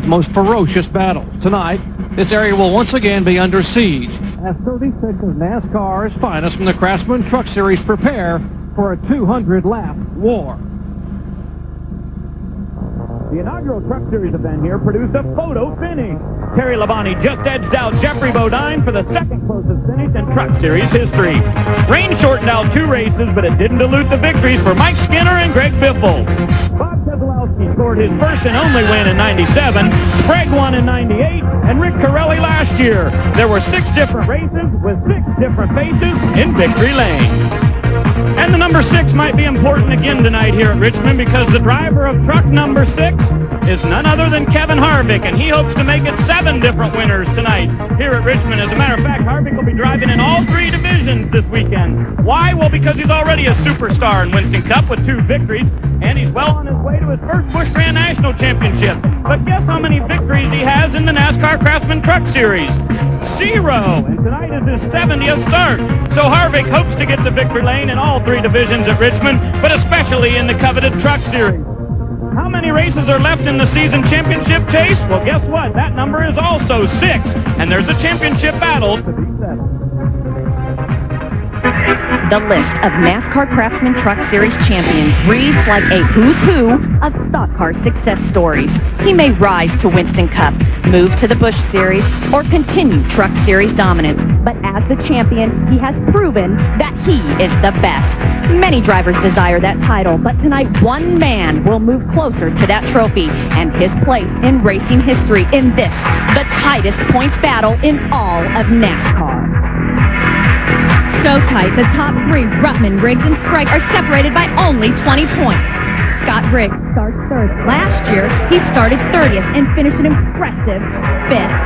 most ferocious battle. Tonight, this area will once again be under siege as 36 of NASCAR's finest from the Craftsman Truck Series prepare for a 200-lap war. The inaugural Truck Series event here produced a photo finish. Terry Labonte just edged out Jeffrey Bodine for the second closest finish in Truck Series history. Rain shortened out 2 races, but it didn't dilute the victories for Mike Skinner and Greg Biffle. Bob Keselowski scored his first and only win in '97, Craig won in '98, and Rick Corelli last year. There were 6 different races with 6 different faces in victory lane. And the number 6 might be important again tonight here at Richmond because the driver of truck number 6 is none other than Kevin Harvick, and he hopes to make it 7 different winners tonight here at Richmond. As a matter of fact, Harvick will be driving in all 3 divisions this weekend. Why? Well, because he's already a superstar in Winston Cup with 2 victories, and he's well on his way to his first Busch Grand National Championship. But guess how many victories he has in the NASCAR Craftsman Truck Series? 0, and tonight is his 70th start. So Harvick hopes to get to victory lane in all 3 divisions at Richmond, but especially in the coveted Truck Series. How many races are left in the season championship chase? Well, guess what? That number is also 6, and there's a championship battle to be set. The list of NASCAR Craftsman Truck Series champions reads like a who's who of stock car success stories. He may rise to Winston Cup, move to the Busch Series, or continue Truck Series dominance. But as the champion, he has proven that he is the best. Many drivers desire that title, but tonight one man will move closer to that trophy and his place in racing history in this, the tightest points battle in all of NASCAR. So tight, the top 3, Ruttman, Riggs, and Sprague, are separated by only 20 points. Scott Riggs starts 3rd. Last year, he started 30th and finished an impressive 5th.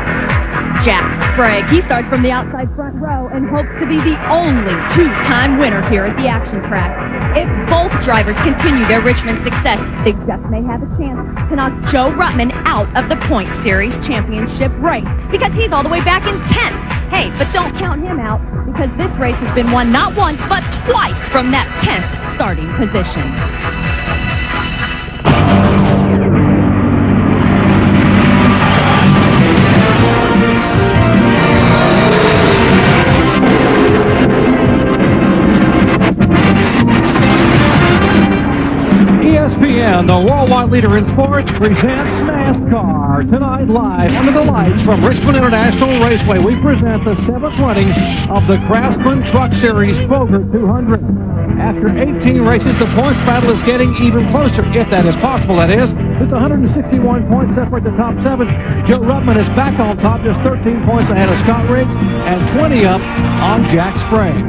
Jack Sprague, he starts from the outside front row and hopes to be the only 2-time winner here at the action track. If both drivers continue their Richmond success, they just may have a chance to knock Joe Ruttman out of the Point Series championship race because he's all the way back in 10th. Hey, but don't count him out because this race has been won not once but twice from that 10th starting position. ESPN, the worldwide leader in sports, presents NASCAR. Tonight, live under the lights from Richmond International Raceway, we present the 7th running of the Craftsman Truck Series Kroger 200. After 18 races, the points battle is getting even closer, if that is possible, that is. With 161 points separate the top 7, Joe Ruttman is back on top, just 13 points ahead of Scott Riggs, and 20 up on Jack Sprague.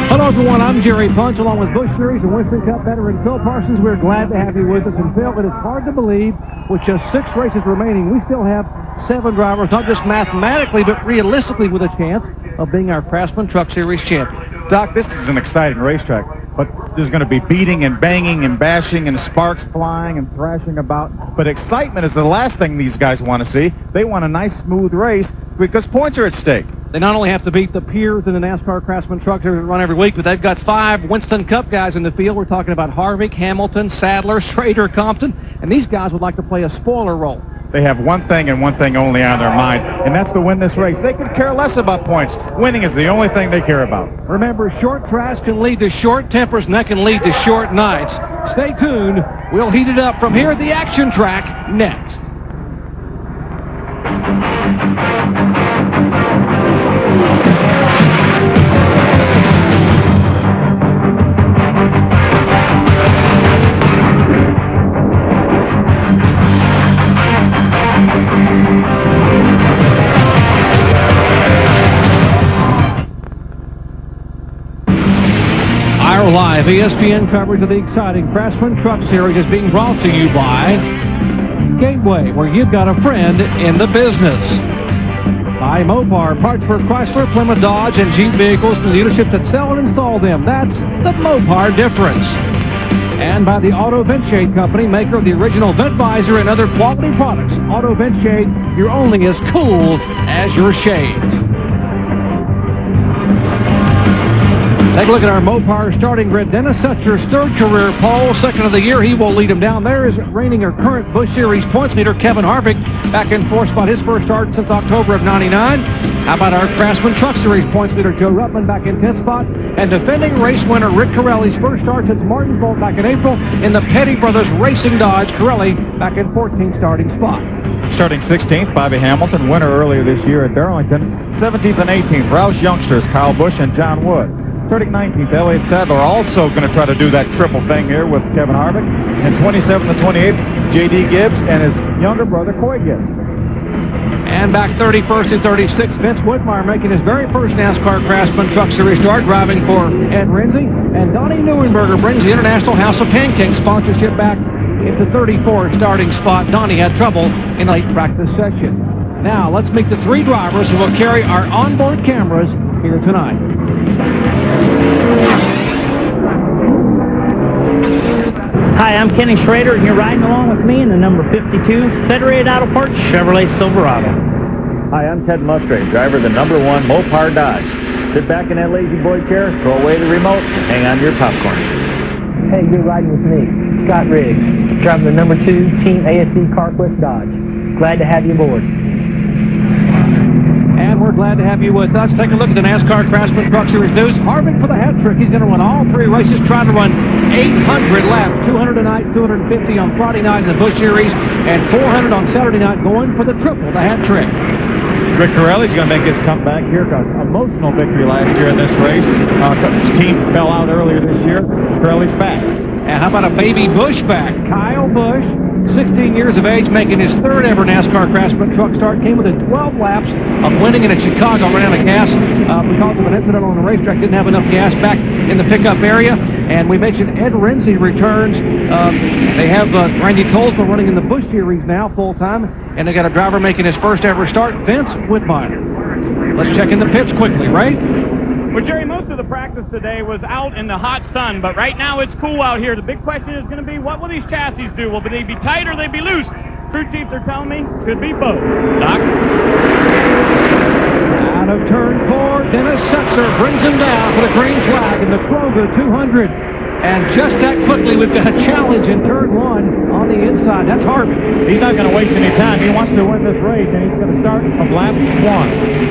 Hello, everyone. I'm Jerry Punch, along with Busch Series and Winston Cup veteran Phil Parsons. We're glad to have you with us. And Phil, it is hard to believe, with just 6 races remaining, we still have 7 drivers, not just mathematically, but realistically with a chance of being our Craftsman Truck Series champion. Doc, this is an exciting racetrack, but there's going to be beating and banging and bashing and sparks flying and thrashing about. But excitement is the last thing these guys want to see. They want a nice, smooth race because points are at stake. They not only have to beat the peers in the NASCAR Craftsman Truck Series that run every week, but they've got 5 Winston Cup guys in the field. We're talking about Harvick, Hamilton, Sadler, Schrader, Compton, and these guys would like to play a spoiler role. They have one thing and one thing only on their mind, and that's to win this race. They could care less about points. Winning is the only thing they care about. Remember, short tracks can lead to short tempers, and that can lead to short nights. Stay tuned. We'll heat it up from here at the action track next. Our live ESPN coverage of the exciting Craftsman Truck Series is being brought to you by Gateway, where you've got a friend in the business. By Mopar, parts for Chrysler, Plymouth, Dodge, and Jeep vehicles from the dealerships that sell and install them. That's the Mopar difference. And by the Auto Vent Shade Company, maker of the original Vent Visor and other quality products. Auto Vent Shade, you're only as cool as your shades. Take a look at our Mopar starting grid. Dennis Setzer's third career pole, second of the year. He will lead him down. There is reigning or current Busch Series points leader Kevin Harvick back in fourth spot. His first start since October of '99. How about our Craftsman Truck Series points leader Joe Ruttman back in 10th spot? And defending race winner Rick Corelli's first start since Martinsville back in April in the Petty Brothers Racing Dodge. Corelli back in 14th starting spot. Starting 16th, Bobby Hamilton, winner earlier this year at Darlington. 17th and 18th, Roush youngsters Kyle Busch and John Wood. Starting 19th, Elliott Sadler also going to try to do that triple thing here with Kevin Harvick. And 27th and 28th, J.D. Gibbs and his younger brother, Coy Gibbs. And back 31st and 36th, Vince Whitmire making his very first NASCAR Craftsman Truck Series start, driving for Ed Renzi. And Donnie Neuenberger brings the International House of Pancakes sponsorship back into 34th starting spot. Donnie had trouble in late practice session. Now, let's meet the three drivers who will carry our onboard cameras here tonight. Hi, I'm Kenny Schrader, and you're riding along with me in the number 52 Federated Auto Parts Chevrolet Silverado. Hi, I'm Ted Musgrave, driver of the number 1 Mopar Dodge. Sit back in that lazy boy chair, throw away the remote, and hang on to your popcorn. Hey, you're riding with me, Scott Riggs, driving the number 2 Team ASE Carquest Dodge. Glad to have you aboard. And we're glad to have you with us. Take a look at the NASCAR Craftsman Truck Series news. Harvick for the hat trick. He's going to win all three races, trying to run 800 laps. 200 tonight, 250 on Friday night in the Busch Series, and 400 on Saturday night, going for the triple, the hat trick. Rick Corelli's going to make his comeback here. Got an emotional victory last year in this race. His team fell out earlier this year. Corelli's back. And how about a baby Busch back? Kyle Busch, 16 years of age, making his third ever NASCAR Craftsman truck start. Came within 12 laps of winning it at Chicago. Ran out of gas because of an incident on the racetrack. Didn't have enough gas back in the pickup area. And we mentioned Ed Renzi returns. They have Randy Tolsma running in the Busch Series now full-time. And they got a driver making his first ever start, Vince Whitmire. Let's check in the pits quickly, Ray. Well, Jerry, most of the practice today was out in the hot sun, but right now it's cool out here. The big question is going to be, what will these chassis do? Will they be tight or they be loose? Crew chiefs are telling me could be both. Doc? Out of turn 4, Dennis Setzer brings him down for the green flag in the Kroger 200. And just that quickly, we've got a challenge in turn 1 on the inside. That's Harvick. He's not going to waste any time. He wants to win this race, and he's going to start from lap 1.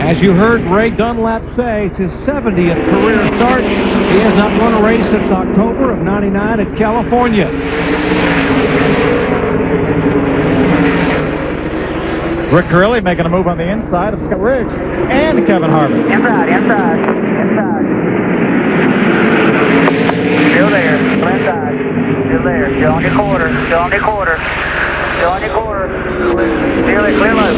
As you heard Ray Dunlap say, it's his 70th career start. He has not run a race since October of '99 at California. Rick Corelli making a move on the inside of Scott Riggs and Kevin Harvick. Inside. Still there, left side. Still there. Still on your quarter. Still on your quarter. Still there, clear low.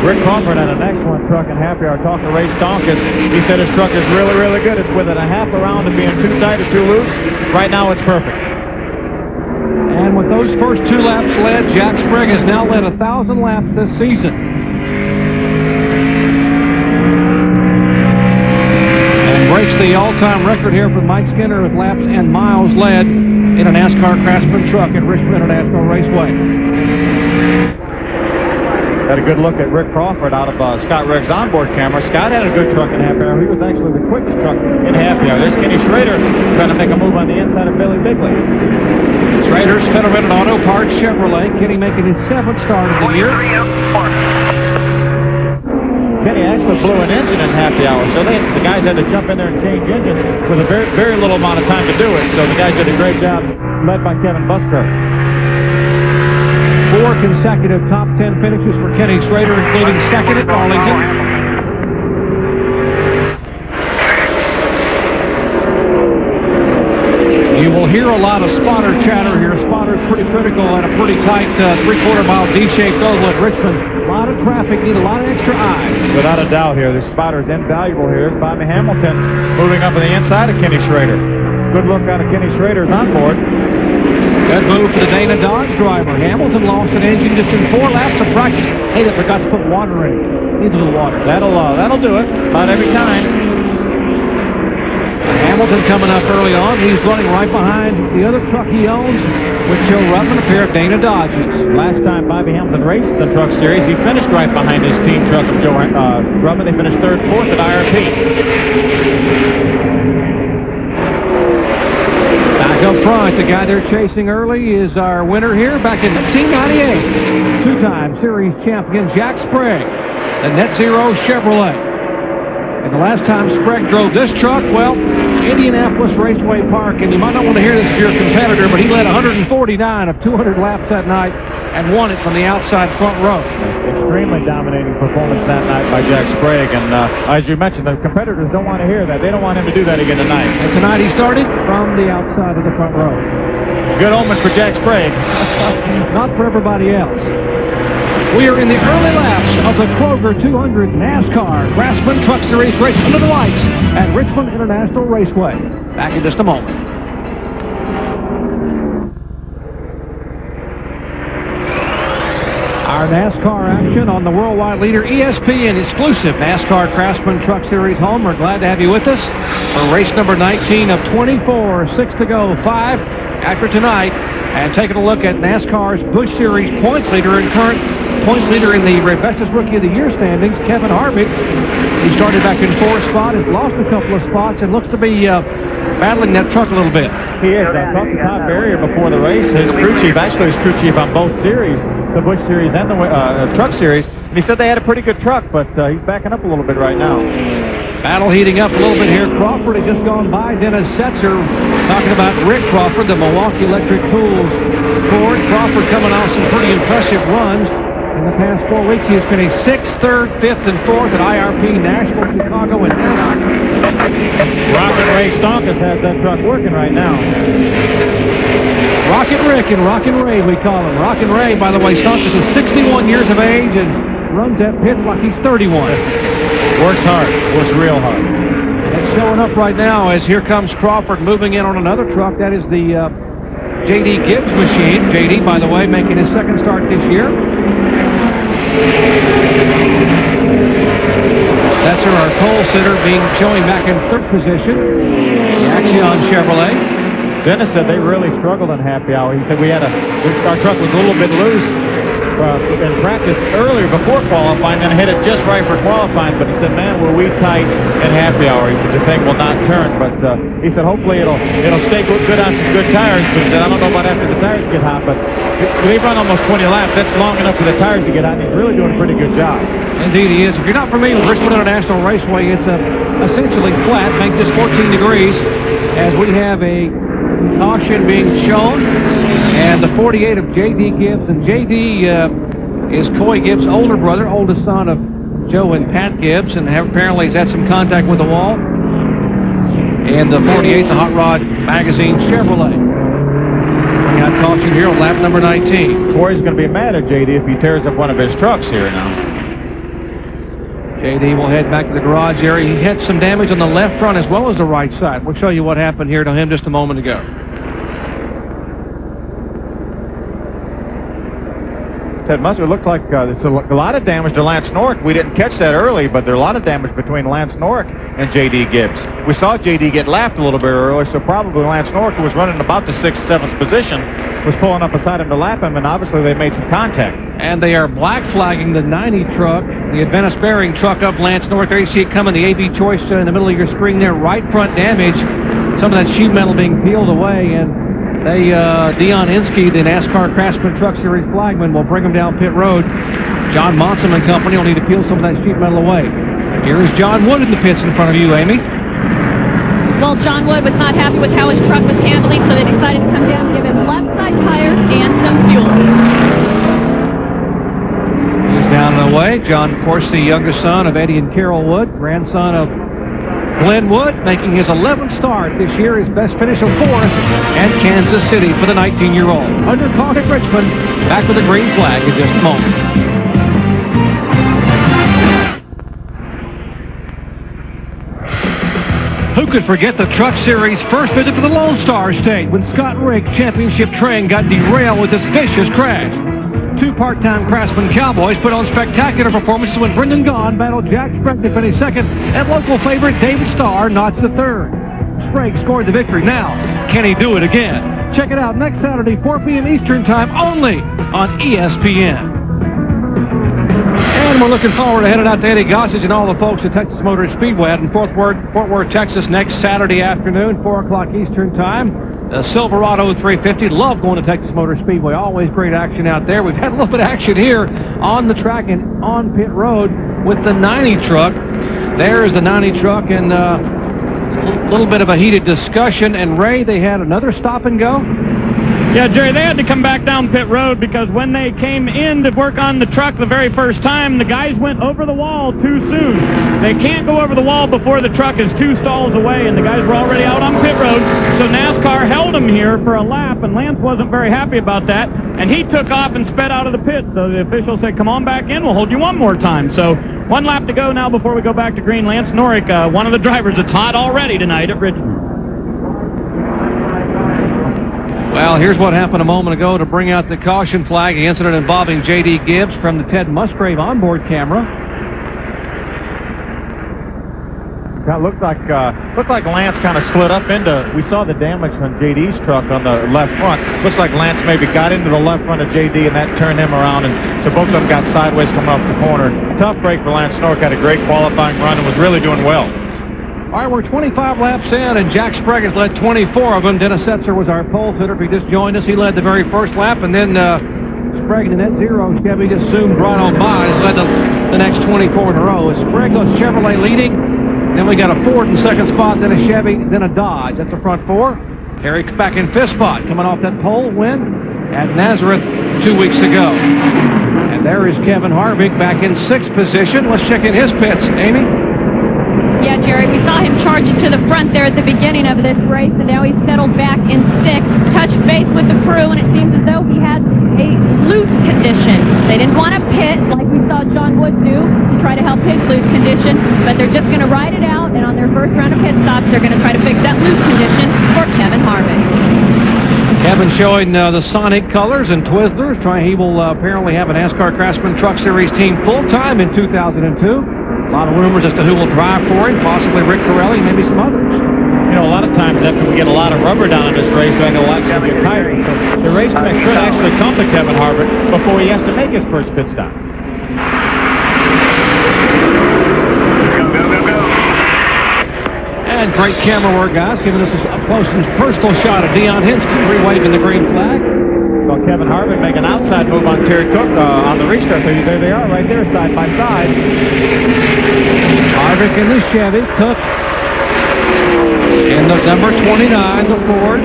Rick Crawford had an excellent truck and happy hour. Talking to Ray Stonkus. He said his truck is really, really good. It's within a half a round of being too tight or too loose. Right now it's perfect. And with those first 2 laps led, Jack Sprague has now led 1,000 laps this season. And breaks the all-time record here for Mike Skinner with laps and miles led in a NASCAR Craftsman truck at Richmond International Raceway. Had a good look at Rick Crawford out of Scott Riggs' onboard camera. Scott had a good truck in happy hour. He was actually the quickest truck in happy hour. There's Kenny Schrader trying to make a move on the inside of Billy Bigley. Schrader's Federated Auto Parts Chevrolet. Kenny making his 7th start of the year. Kenny actually blew an engine in happy hour, so the guys had to jump in there and change engines with a very, very little amount of time to do it. So the guys did a great job, led by Kevin Busker. 4 consecutive top 10 finishes for Kenny Schrader, including second at Arlington. You will hear a lot of spotter chatter here. Spotter's pretty critical at a pretty tight 3/4 mile D-shaped oval at Richmond. A lot of traffic, need a lot of extra eyes. Without a doubt here, the spotter's invaluable here. Bobby Hamilton moving up on the inside of Kenny Schrader. Good look out of Kenny Schrader's on board. Good move for the Dana Dodge driver. Hamilton lost an engine just in 4 laps of practice. Hey, they forgot to put water in it. Needs a little water. That'll do it about every time. Hamilton coming up early on. He's running right behind the other truck he owns with Joe Ruttman, a pair of Dana Dodges. Last time Bobby Hamilton raced the truck series, he finished right behind his team truck of Joe Ruttman. They finished 3rd, 4th at IRP. Back up front, the guy they're chasing early is our winner here back in 1998. Two-time series champion Jack Sprague, the Net Zero Chevrolet. And the last time Sprague drove this truck, well, Indianapolis Raceway Park, and you might not want to hear this if you're a competitor, but he led 149 of 200 laps that night and won it from the outside front row. Extremely dominating performance that night by Jack Sprague, and as you mentioned, the competitors don't want to hear that. They don't want him to do that again tonight. And tonight he started from the outside of the front row. Good omen for Jack Sprague. Not for everybody else. We are in the early laps of the Kroger 200 NASCAR Craftsman Truck Series race under the lights at Richmond International Raceway. Back in just a moment. Our NASCAR action on the worldwide leader ESPN exclusive NASCAR Craftsman Truck Series home. We're glad to have you with us for race number 19 of 24. 6 to go, 5 after tonight. And taking a look at NASCAR's Busch Series points leader and current points leader in the Bestest Rookie of the Year standings, Kevin Harvick. He started back in 4th spot, has lost a couple of spots, and looks to be battling that truck a little bit. He is. I caught the top barrier before the race. His crew chief, actually his crew chief on both series, the Busch Series and the Truck Series, and he said they had a pretty good truck, but he's backing up a little bit right now. Battle heating up a little bit here. Crawford had just gone by Dennis Setzer, talking about Rick Crawford, the Milwaukee Electric Tools Ford. Crawford coming off some pretty impressive runs. In the past 4 weeks, he has finished 6th, 3rd, 5th, and 4th at IRP, Nashville, Chicago, and Anaheim. Rocket Ray Stonkus has that truck working right now. Rocket Rick and Rockin' Ray, we call him. Rockin' Ray, by the way, Stonkus is 61 years of age and runs that pit like he's 31. Works hard. Works real hard. It's showing up right now as here comes Crawford moving in on another truck. That is the J.D. Gibbs machine. J.D., by the way, making his second start this year. That's our pole sitter showing back in 3rd position. The Axion Chevrolet. Dennis said they really struggled in happy hour. He said our truck was a little bit loose in practice earlier before qualifying, then hit it just right for qualifying. But he said, man, were we tight in happy hour. He said the thing will not turn, but he said hopefully it'll stay good on some good tires. But he said I don't know about after the tires get hot, but they've run almost 20 laps. That's long enough for the tires to get hot, and he's really doing a pretty good job. Indeed he is. If you're not familiar with Richmond International Raceway, it's essentially flat, make this 14 degrees, as we have a caution being shown, and the 48 of J.D. Gibbs, and J.D. is Coy Gibbs' older brother, oldest son of Joe and Pat Gibbs, and apparently he's had some contact with the wall. And the 48, the Hot Rod Magazine Chevrolet. We got caution here on lap number 19. Coy's going to be mad at J.D. if he tears up one of his trucks here now. J.D. will head back to the garage area. He had some damage on the left front as well as the right side. We'll show you what happened here to him just a moment ago. Ted Musser, looked like there's a lot of damage to Lance Nork. We didn't catch that early, but there's a lot of damage between Lance Nork and J.D. Gibbs. We saw J.D. get lapped a little bit earlier, so probably Lance Nork, who was running about the 6th, 7th position, was pulling up beside him to lap him, and obviously they made some contact. And they are black flagging the 90 truck, the Adventist bearing truck up Lance Nork. There you see it coming, the AB choice in the middle of your screen there, right front damage. Some of that sheet metal being peeled away, and they, Dion Insky, the NASCAR Craftsman Truck Series flagman, will bring them down pit road. John Monson and company will need to peel some of that sheet metal away. Here is John Wood in the pits in front of you, Amy. Well, John Wood was not happy with how his truck was handling, so they decided to come down and give him left side tires and some fuel. He's down and away. John, of course, the youngest son of Eddie and Carol Wood, grandson of Glenn Wood, making his 11th start this year, his best finish of 4th at Kansas City for the 19-year-old. Under caution at Richmond, back with a green flag in just a moment. Who could forget the Truck Series' first visit to the Lone Star State when Scott Rigg championship train got derailed with this vicious crash? Two part-time Craftsman Cowboys put on spectacular performances when Brendan Gaughan battled Jack Sprague to finish 2nd, and local favorite David Starr notched the 3rd. Sprague scored the victory. Now, can he do it again? Check it out next Saturday, 4 p.m. Eastern Time, only on ESPN. And we're looking forward to heading out to Eddie Gossage and all the folks at Texas Motor Speedway out in Fort Worth, Texas next Saturday afternoon, 4 o'clock Eastern Time. Silverado 350. Love going to Texas Motor Speedway. Always great action out there. We've had a little bit of action here on the track and on pit road with the 90 truck. There's the 90 truck, and a little bit of a heated discussion. And Ray, they had another stop and go. Yeah, Jerry, they had to come back down pit road because when they came in to work on the truck the very first time, the guys went over the wall too soon. They can't go over the wall before the truck is 2 stalls away, and the guys were already out on pit road. So NASCAR held them here for a lap, and Lance wasn't very happy about that, and he took off and sped out of the pit. So the official said, come on back in, we'll hold you one more time. So 1 lap to go now before we go back to green. Lance Norick, one of the drivers that's hot already tonight at Richmond. Well, here's what happened a moment ago to bring out the caution flag, the incident involving J.D. Gibbs from the Ted Musgrave onboard camera. That looked like Lance kind of slid up into. We saw the damage on J.D.'s truck on the left front. Looks like Lance maybe got into the left front of J.D. and that turned him around, and so both of them got sideways coming off the corner. Tough break for Lance Norick. Had a great qualifying run and was really doing well. All right, we're 25 laps in, and Jack Sprague has led 24 of them. Dennis Setzer was our pole sitter. If he just joined us, he led the very first lap, and then Sprague in the net zero Chevy just zoomed right on by. He's led the next 24 in a row. Sprague goes Chevrolet leading. Then we got a Ford in second spot, then a Chevy, then a Dodge. That's the front 4. Harry back in 5th spot, coming off that pole win at Nazareth 2 weeks ago. And there is Kevin Harvick back in 6th position. Let's check in his pits, Amy. Yeah, Jerry, we saw him charging to the front there at the beginning of this race, and now he's settled back in 6th, touched base with the crew, and it seems as though he had a loose condition. They didn't want to pit like we saw John Wood do to try to help his loose condition, but they're just going to ride it out, and on their first round of pit stops, they're going to try to fix that loose condition for Kevin Harvick. Kevin showing the Sonic colors and Twizzlers. He will apparently have a NASCAR Craftsman Truck Series team full-time in 2002. A lot of rumors as to who will drive for him, possibly Rick Corelli, maybe some others. You know, a lot of times after we get a lot of rubber down in this race, then the laps will get tighter. So the racetrack could actually come to Kevin Harvick before he has to make his first pit stop. And great camera work, guys, giving us a close and personal shot of Dion Hinsky re-waving the green flag. Saw Kevin Harvick make an outside move on Terry Cook on the restart. There they are, right there, side by side. Harvick in the Chevy, Cook in the number 29, the Ford.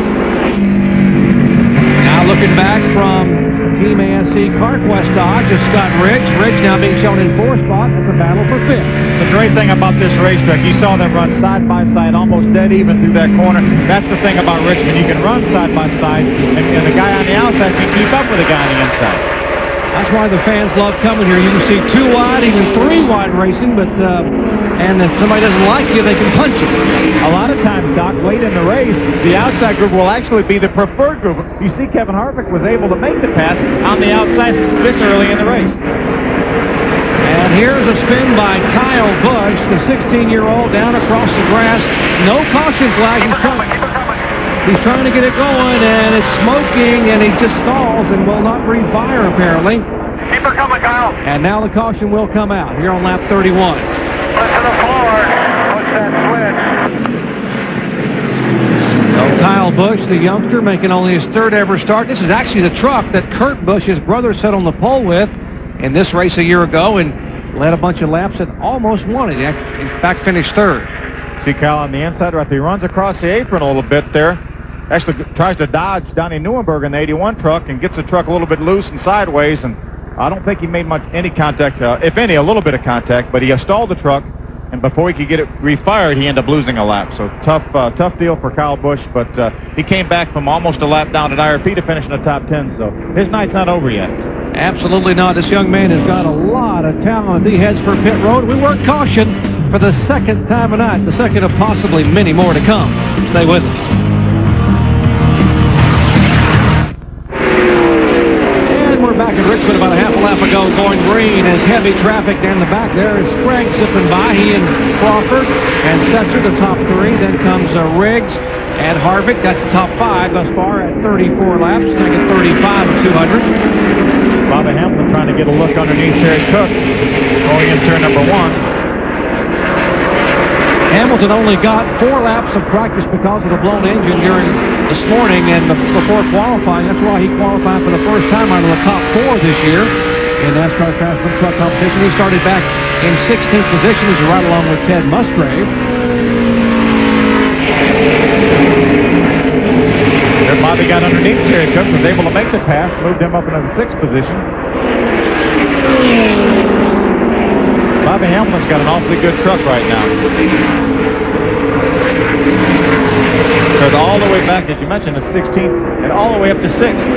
Now looking back from Team ASC CarQuest Dodge is Scott Riggs. Riggs now being shown in 4th spot. It's a battle for 5th. It's a great thing about this racetrack. You saw them run side by side, almost dead even through that corner. That's the thing about Richmond. You can run side by side, and the guy on the outside can keep up with the guy on the inside. That's why the fans love coming here. You can see 2 wide, even 3 wide racing, but and if somebody doesn't like you, they can punch you. A lot of times, Doc, late in the race, the outside group will actually be the preferred group. You see Kevin Harvick was able to make the pass on the outside this early in the race. And here's a spin by Kyle Busch, the 16-year-old, down across the grass. No caution flag. He's trying to get it going, and it's smoking, and he just stalls and will not breathe fire, apparently. Keep her coming, Kyle. And now the caution will come out here on lap 31. Foot to the floor. Push that switch. So Kyle Busch, the youngster, making only his 3rd ever start. This is actually the truck that Kurt Busch, his brother, sat on the pole with in this race a year ago and led a bunch of laps and almost won it. He, in fact, finished 3rd. See Kyle on the inside right there. He runs across the apron a little bit there. Actually tries to dodge Donnie Neuenberg in the 81 truck and gets the truck a little bit loose and sideways, and I don't think he made any contact, if any, a little bit of contact, but he stalled the truck, and before he could get it refired, he ended up losing a lap. So tough deal for Kyle Busch, but he came back from almost a lap down at IRP to finish in the top 10, so his night's not over yet. Absolutely not. This young man has got a lot of talent. He heads for pit road. We work caution for the 2nd time tonight, the 2nd of possibly many more to come. Stay with us. We're back in Richmond about a half a lap ago, going green as heavy traffic down the back there. Is Sprague zipping by. He and Crawford and Setzer, the top 3. Then comes Riggs and Harvick. That's the top 5 thus far at 34 laps. Taking 35 of 200. Bobby Hamilton trying to get a look underneath Terry Cook going in turn number 1. Hamilton only got 4 laps of practice because of the blown engine during this morning, and before qualifying, that's why he qualified for the first time out of the top 4 this year in NASCAR Craftsman truck competition. He started back in 16th position. He's right along with Ted Musgrave. There Bobby got underneath Terry Cook, was able to make the pass, moved him up into the 6th position. Bobby Hamilton's got an awfully good truck right now. So all the way back, as you mentioned, to 16th and all the way up to 6th.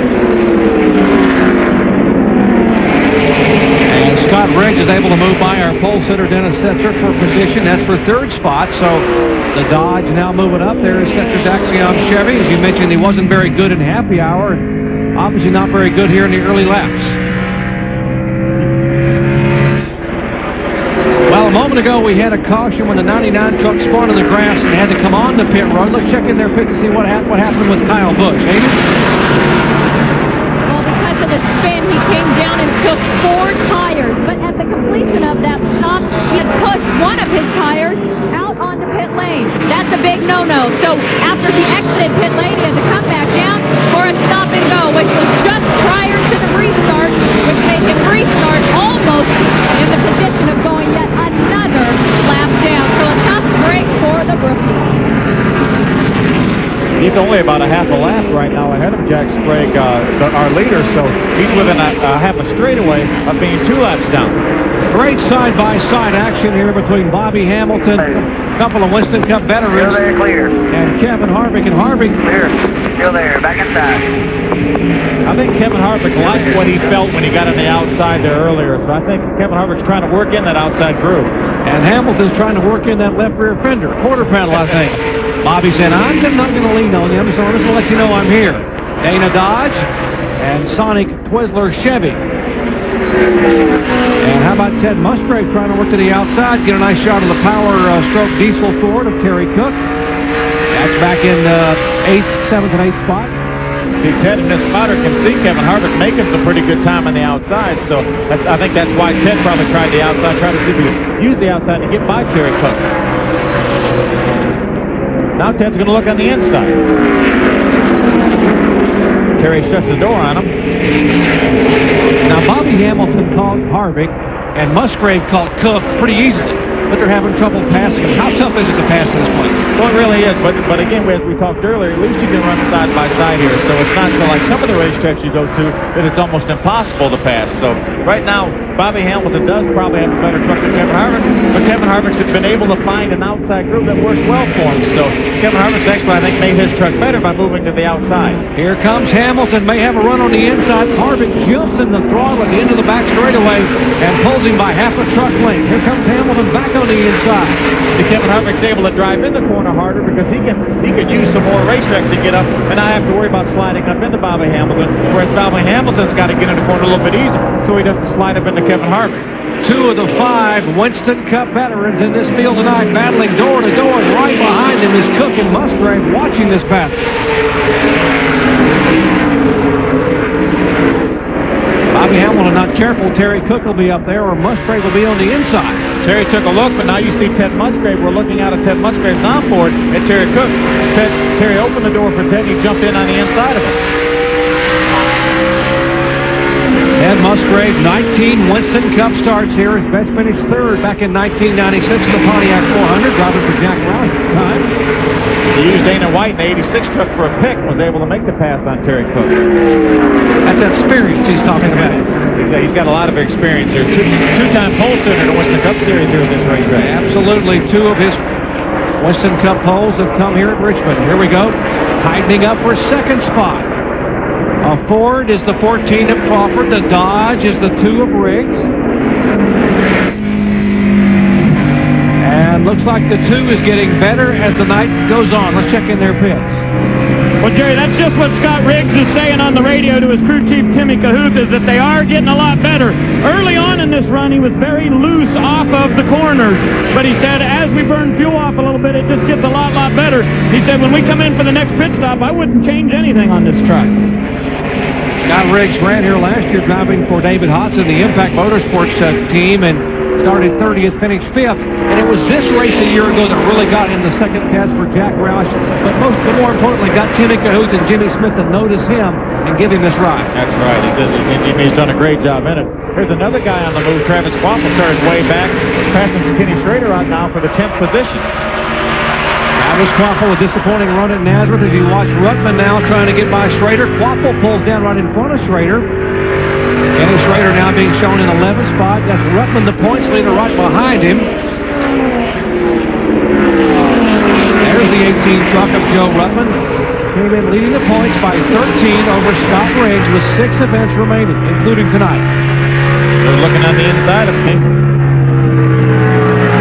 And Scott Riggs is able to move by our pole sitter, Dennis Setzer, for position. That's for 3rd spot. So the Dodge now moving up. There is Setzer's Axiom Chevy. As you mentioned, he wasn't very good in happy hour, and obviously not very good here in the early laps. Well, a moment ago we had a caution when the 99 truck spun in the grass and had to come on the pit road. Let's check in their pit to see what happened with Kyle Busch. Amy? Well, because of the spin, he came down and took 4 tires. But at the completion of that stop, he had pushed one of his tires out onto pit lane. That's a big no-no. So after he exited pit lane, he had to come back down for a stop and go, which was just prior to the restart, which made him restart almost in the position of going yet another lap down. So a tough break for the rookie. He's only about a half a lap right now ahead of Jack Sprague, our leader, so he's within a half a straightaway of being 2 laps down. Great side-by-side action here between Bobby Hamilton, a couple of Winston Cup veterans, Still there, clear. and Kevin Harvick. And Harvick, Clear. Still there. Back inside. I think Kevin Harvick liked what he felt when he got on the outside there earlier, so I think Kevin Harvick's trying to work in that outside groove. and Hamilton's trying to work in that left rear fender, quarter panel, I think. Bobby said, I'm just not going to lean on him, so I'm just going to let you know I'm here. Dana Dodge and Sonic Twizzler Chevy. And how about Ted Musgrave trying to work to the outside, get a nice shot of the Power Stroke Diesel Ford of Terry Cook. That's back in 8th, 7th, and 8th spot. See, Ted and Miss Potter can see Kevin Harvick making some pretty good time on the outside, so I think that's why Ted probably tried the outside, tried to see if he could use the outside to get by Terry Cook. Now Ted's going to look on the inside. Terry shuts the door on him. Now, Bobby Hamilton caught Harvick, and Musgrave caught Cook pretty easily, but they're having trouble passing him. How tough is it to pass this place? Well, it really is, but again, as we talked earlier, at least you can run side by side here, so it's not so like some of the racetracks you go to that it's almost impossible to pass. So right now, Bobby Hamilton does probably have a better truck than Kevin Harvick, but Kevin Harvick's been able to find an outside groove that works well for him. So Kevin Harvick's actually, I think, made his truck better by moving to the outside. Here comes Hamilton, may have a run on the inside. Harvick jumps in the throttle at the end of the back straightaway and pulls him by half a truck length. Here comes Hamilton back on the inside. See, Kevin Harvick's able to drive in the corner harder because he could use some more racetrack to get up and not have to worry about sliding up into Bobby Hamilton, whereas Bobby Hamilton's got to get in the corner a little bit easier so he doesn't slide up into Kevin Harvick. 2 of the 5 Winston Cup veterans in this field tonight battling door to door, and right behind them is Cook and Musgrave watching this battle. Bobby Hamilton not careful. Terry Cook will be up there, or Musgrave will be on the inside. Terry took a look, but now you see Ted Musgrave. We're looking out at Ted Musgrave's onboard at Terry Cook. Terry opened the door for Ted. He jumped in on the inside of him. Ted Musgrave, 19 Winston Cup starts here. His best finish 3rd back in 1996 in the Pontiac 400, driving for Jack Roush at the time. He used Dana White in the 86 truck for a pick and was able to make the pass on Terry Cook. That's experience he's talking about. He's got a lot of experience here. Two-time pole sitter in the Winston Cup Series here at this racetrack. Absolutely. 2 of his Winston Cup poles have come here at Richmond. Here we go. Tightening up for 2nd spot. A Ford is the 14 of Crawford. The Dodge is the 2 of Riggs. And looks like the 2 is getting better as the night goes on. Let's check in their pits. Well, Jerry, that's just what Scott Riggs is saying on the radio to his crew chief, Timmy Cahuth, is that they are getting a lot better. Early on in this run, he was very loose off of the corners, but he said as we burn fuel off a little bit, it just gets a lot better. He said when we come in for the next pit stop, I wouldn't change anything on this truck. Scott Riggs ran here last year driving for David Hodson, the Impact Motorsports team, and started 30th, finished 5th. And it was this race a year ago that really got in the second test for Jack Roush. But more importantly, got Timmy Cahoots and Jimmy Smith to notice him and give him this ride. That's right. He did. He's done a great job in it. Here's another guy on the move. Travis Quaffle started way back, passing Kenny Schrader out now for the 10th position. Travis Quaffle, a disappointing run at Nazareth as you watch Ruttman now trying to get by Schrader. Quaffle pulls down right in front of Schrader. Kenny Schrader now being shown in 11th spot. That's Ruttman, the points leader, right behind him. There's the 18 truck of Joe Ruttman. Came in leading the points by 13 over Scott Riggs with 6 events remaining, including tonight. They're looking on the inside of me.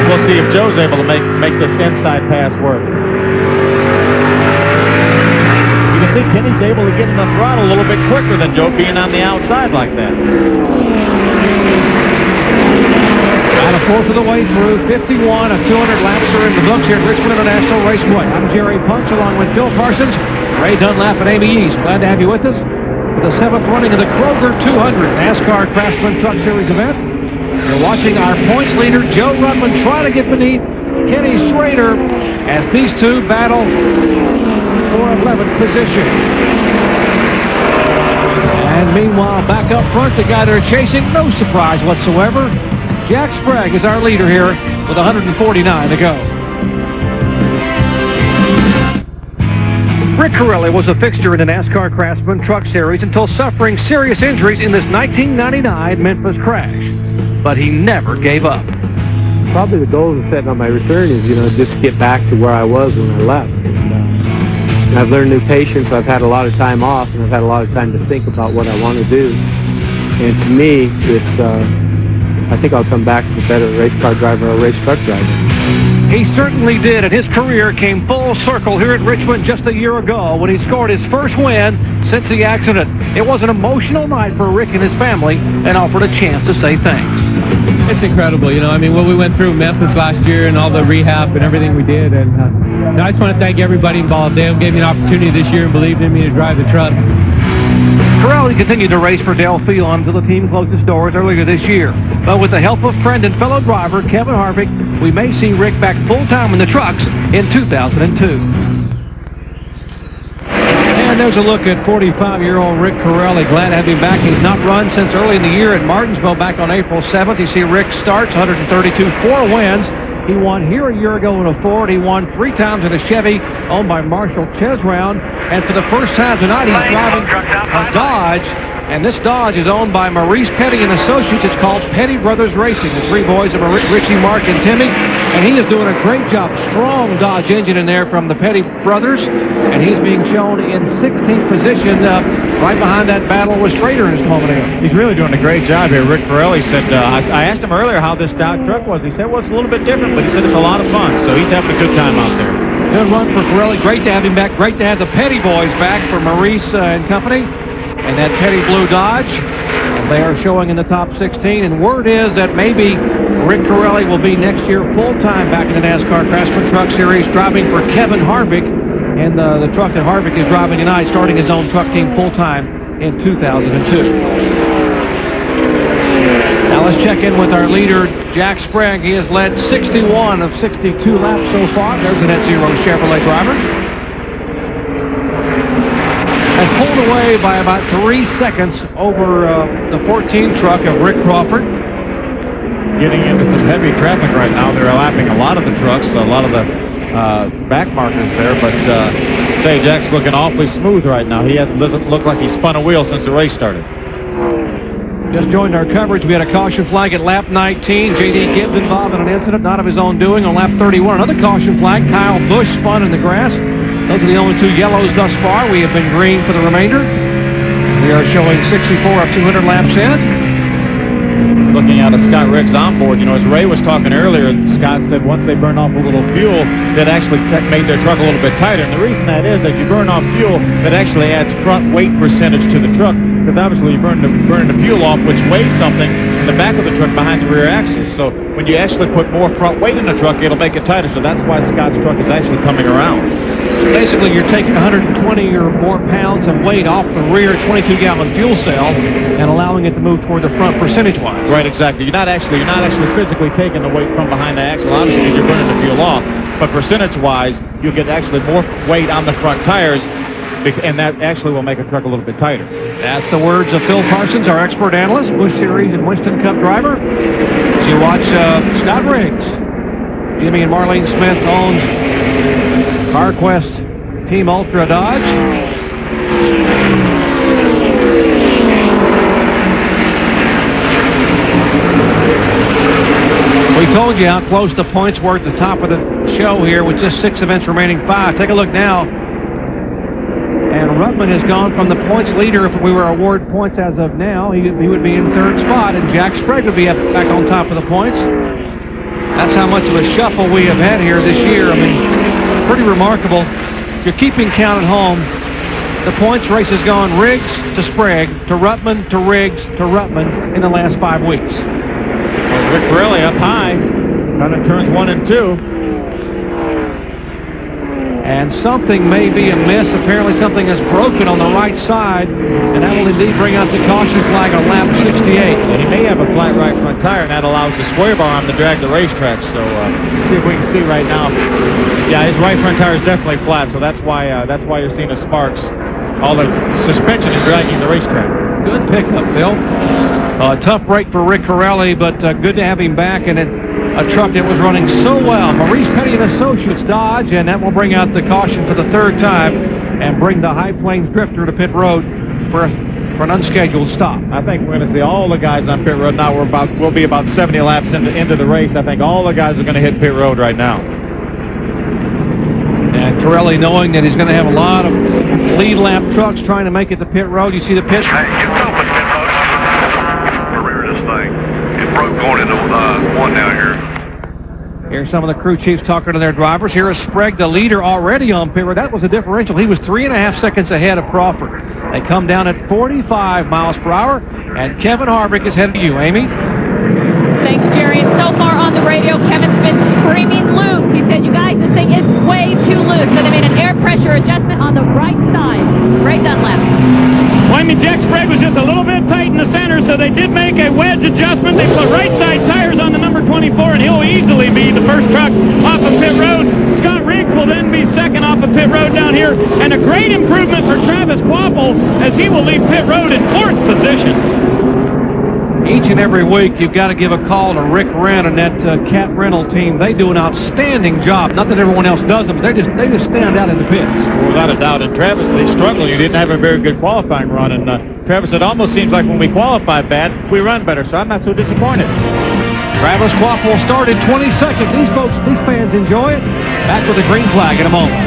We'll see if Joe's able to make this inside pass work. You can see Kenny's able to get in the throttle a little bit quicker than Joe being on the outside like that. About a fourth of the way through, 51 of 200 laps are in the books here at Richmond International Raceway. I'm Jerry Punch along with Bill Parsons, Ray Dunlap, and Amy East. Glad to have you with us for the 7th running of the Kroger 200 NASCAR Craftsman Truck Series event. You're watching our points leader, Joe Ruttman, try to get beneath Kenny Schrader as these two battle for 11th position. And meanwhile, back up front, the guy they're chasing, no surprise whatsoever. Jack Sprague is our leader here with 149 to go. Rick Corelli was a fixture in the NASCAR Craftsman Truck Series until suffering serious injuries in this 1999 Memphis crash. But he never gave up. Probably the goal of setting on my return is, just get back to where I was when I left. And I've learned new patience. I've had a lot of time off, and I've had a lot of time to think about what I want to do. And to me, it's, I think I'll come back as a better race car driver or race truck driver. He certainly did, and his career came full circle here at Richmond just a year ago when he scored his first win since the accident. It was an emotional night for Rick and his family and offered a chance to say thanks. It's incredible, what we went through in Memphis last year and all the rehab and everything we did. And I just want to thank everybody involved. They gave me an opportunity this year and believed in me to drive the truck. Corelli continued to race for Dale Phelan until the team closed its doors earlier this year. But with the help of friend and fellow driver Kevin Harvick, we may see Rick back full-time in the trucks in 2002. And there's a look at 45-year-old Rick Corelli. Glad to have him back. He's not run since early in the year at Martinsville back on April 7th. You see Rick starts 132, 4 wins. He won here a year ago in a Ford. He won 3 times in a Chevy owned by Marshall Chesrown. And for the first time tonight, he's driving a Dodge. And this Dodge is owned by Maurice Petty and Associates. It's called Petty Brothers Racing. The 3 boys of Richie, Mark, and Timmy. And he is doing a great job. Strong Dodge engine in there from the Petty brothers. And he's being shown in 16th position right behind that battle with Schrader in his moment here. He's really doing a great job here. Rick Corelli said, I asked him earlier how this Dodge truck was. He said, well, it's a little bit different, but he said it's a lot of fun. So he's having a good time out there. Good run for Corelli. Great to have him back. Great to have the Petty boys back for Maurice and company. And that Petty blue Dodge. And they are showing in the top 16. And word is that maybe Rick Corelli will be next year full-time back in the NASCAR Craftsman Truck Series, driving for Kevin Harvick. And the truck that Harvick is driving tonight, starting his own truck team full-time in 2002. Now let's check in with our leader, Jack Sprague. He has led 61 of 62 laps so far. There's the Net Zero Chevrolet driver. Has pulled away by about 3 seconds over the 14 truck of Rick Crawford. Getting into some heavy traffic right now. They're lapping a lot of the trucks, a lot of the back markers there, but say Jack's looking awfully smooth right now. Doesn't look like he spun a wheel since the race started. Just joined our coverage. We had a caution flag at lap 19. J.D. Gibbs involved in an incident not of his own doing on lap 31. Another caution flag. Kyle Busch spun in the grass. Those are the only 2 yellows thus far. We have been green for the remainder. We are showing 64 of 200 laps in. Looking out of Scott Riggs onboard, as Ray was talking earlier, Scott said once they burn off a little fuel, that actually made their truck a little bit tighter. And the reason that is, as you burn off fuel, that actually adds front weight percentage to the truck, because obviously you burn the fuel off, which weighs something. in the back of the truck behind the rear axle. So when you actually put more front weight in the truck, it'll make it tighter. So that's why Scott's truck is actually coming around. Basically, you're taking 120 or more pounds of weight off the rear 22-gallon fuel cell and allowing it to move toward the front percentage-wise. Right, exactly. You're not actually physically taking the weight from behind the axle, obviously, because you're burning the fuel off. But percentage-wise, you'll get actually more weight on the front tires, and that actually will make a truck a little bit tighter. That's the words of Phil Parsons, our expert analyst, Busch Series and Winston Cup driver. As you watch Scott Riggs, Jimmy and Marlene Smith owns CarQuest Team Ultra Dodge. We told you how close the points were at the top of the show here with just 6 events remaining, 5. Take a look now. And Ruttman has gone from the points leader. If we were award points as of now, he would be in 3rd spot, and Jack Sprague would be back on top of the points. That's how much of a shuffle we have had here this year. I mean, pretty remarkable. If you're keeping count at home, the points race has gone Riggs to Sprague, to Ruttman, to Riggs, to Ruttman in the last 5 weeks. Well, Rick Corelli up high, running turns 1 and 2. And something may be amiss. Apparently something is broken on the right side, and that will indeed bring out the caution flag on lap 68. And he may have a flat right front tire, and that allows the sway bar arm to drag the racetrack. So see if we can see right now. Yeah, his right front tire is definitely flat, so that's why you're seeing the sparks. All the suspension is dragging the racetrack. Good pickup, Phil. Tough break for Rick Corelli, but good to have him back, and a truck that was running so well. Maurice Petty and Associates Dodge, and that will bring out the caution for the 3rd time and bring the High Plains Drifter to pit road for an unscheduled stop. I think we're going to see all the guys on pit road now. We'll be about 70 laps into the race. I think all the guys are going to hit pit road right now. And Corelli, knowing that he's going to have a lot of lead lap trucks trying to make it to pit road. You see the pit? Hey, you go with pit road. The rear of this thing. It broke going into 1 down here. Here's some of the crew chiefs talking to their drivers. Here is Sprague, the leader, already on pit road. That was a differential. He was 3.5 seconds ahead of Crawford. They come down at 45 miles per hour, and Kevin Harvick is headed to you, Amy. Thanks, Jerry. And so far on the radio, Kevin's been screaming loose. He said, you guys, this thing is way too loose. So they made an air pressure adjustment on the right side. Ray Dunlap. Well, I mean, Jack Sprague was just a little bit tight in the center, so they did make a wedge adjustment. They put right side tires on the number 24, and he'll easily be the first truck off of pit road. Scott Riggs will then be second off of pit road down here, and a great improvement for Travis Quapple as he will leave pit road in 4th position. Each and every week, you've got to give a call to Rick Wren and that Cat Rental team. They do an outstanding job. Not that everyone else does them, but they just stand out in the pits. Without a doubt. And Travis, they struggled. You didn't have a very good qualifying run. And Travis, it almost seems like when we qualify bad, we run better. So I'm not so disappointed. Travis Quapple started 22nd. These fans enjoy it. Back with the green flag in a moment.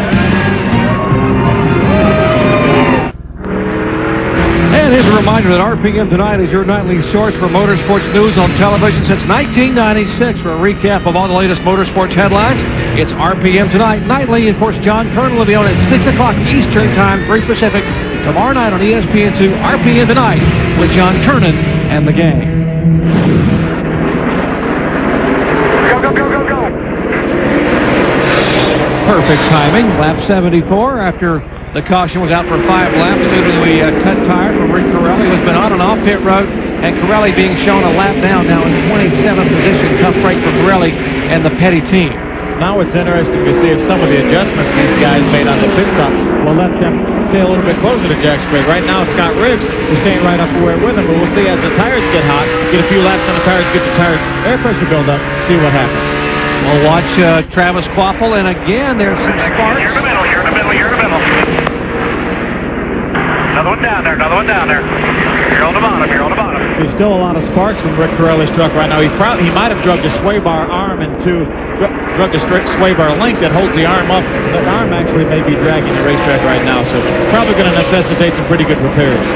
And here's a reminder that RPM Tonight is your nightly source for motorsports news on television since 1996. For a recap of all the latest motorsports headlines, it's RPM Tonight nightly. Of course, John Kernan will be on at 6 o'clock Eastern Time, 3 Pacific, tomorrow night on ESPN2, RPM Tonight with John Kernan and the gang. Go, go, go, go, go. Perfect timing. Lap 74 after the caution was out for 5 laps due to the cut tire from Rick Corelli, who's been on and off pit road, and Corelli being shown a lap down now in 27th position. Tough break for Corelli and the Petty team. Now it's interesting to see if some of the adjustments these guys made on the pit stop will let them stay a little bit closer to Jack Sprague. Right now, Scott Riggs is staying right up with him, but we'll see as the tires get hot, get a few laps on the tires, get the tires air pressure build up, see what happens. We'll watch Travis Quapple, and again, there's some sparks. You're in the middle, you're in the middle, you're in the middle. Another one down there, another one down there. You're on the bottom, you're on the bottom. There's still a lot of sparks from Rick Corelli's truck right now. He might have drugged a sway bar arm into, drugged a sway bar link that holds the arm up. That arm actually may be dragging the racetrack right now, so probably going to necessitate some pretty good repairs.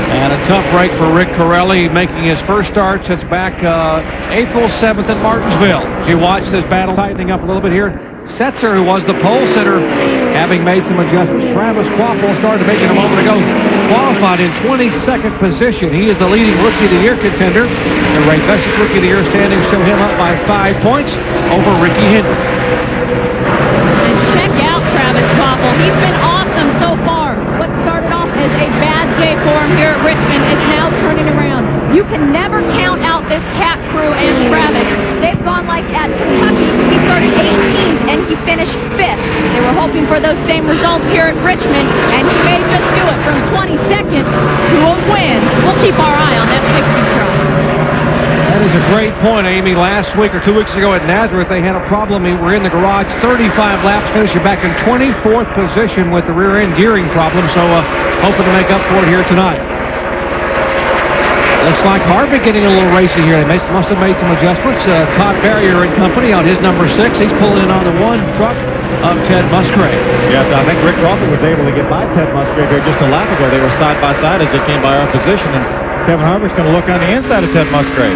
And a tough break for Rick Corelli, making his first start since back April 7th at Martinsville. As you watch this battle tightening up a little bit here, Setzer, who was the pole sitter, having made some adjustments. Travis Quapple started to make it a moment ago. qualified in 22nd position. He is the leading Rookie of the Year contender. The Ray Bessick Rookie of the Year standings show him up by 5 points over Ricky Hendrick. And check out Travis Koppel. He's been awesome so far. What started off as a bad day for him here at Richmond is now turning around. You can never count out this Cat crew and Travis. They've gone like at Kentucky. He started 18th and he finished 5th. They were hoping for those same results here at Richmond, and he may just do it from 22nd to a win. We'll keep our eye on that 60 truck. That is a great point, Amy. Last week or 2 weeks ago at Nazareth, they had a problem. They were in the garage 35 laps, finishing back in 24th position with the rear end gearing problem, so hoping to make up for it here tonight. Looks like Harvick getting a little racy here. They must have made some adjustments. Todd Barrier and company on his number 6. He's pulling in on the 1 truck of Ted Musgrave. Yeah, I think Rick Crawford was able to get by Ted Musgrave here just a lap ago. They were side by side as they came by our position, and Kevin Harvick's going to look on the inside of Ted Musgrave.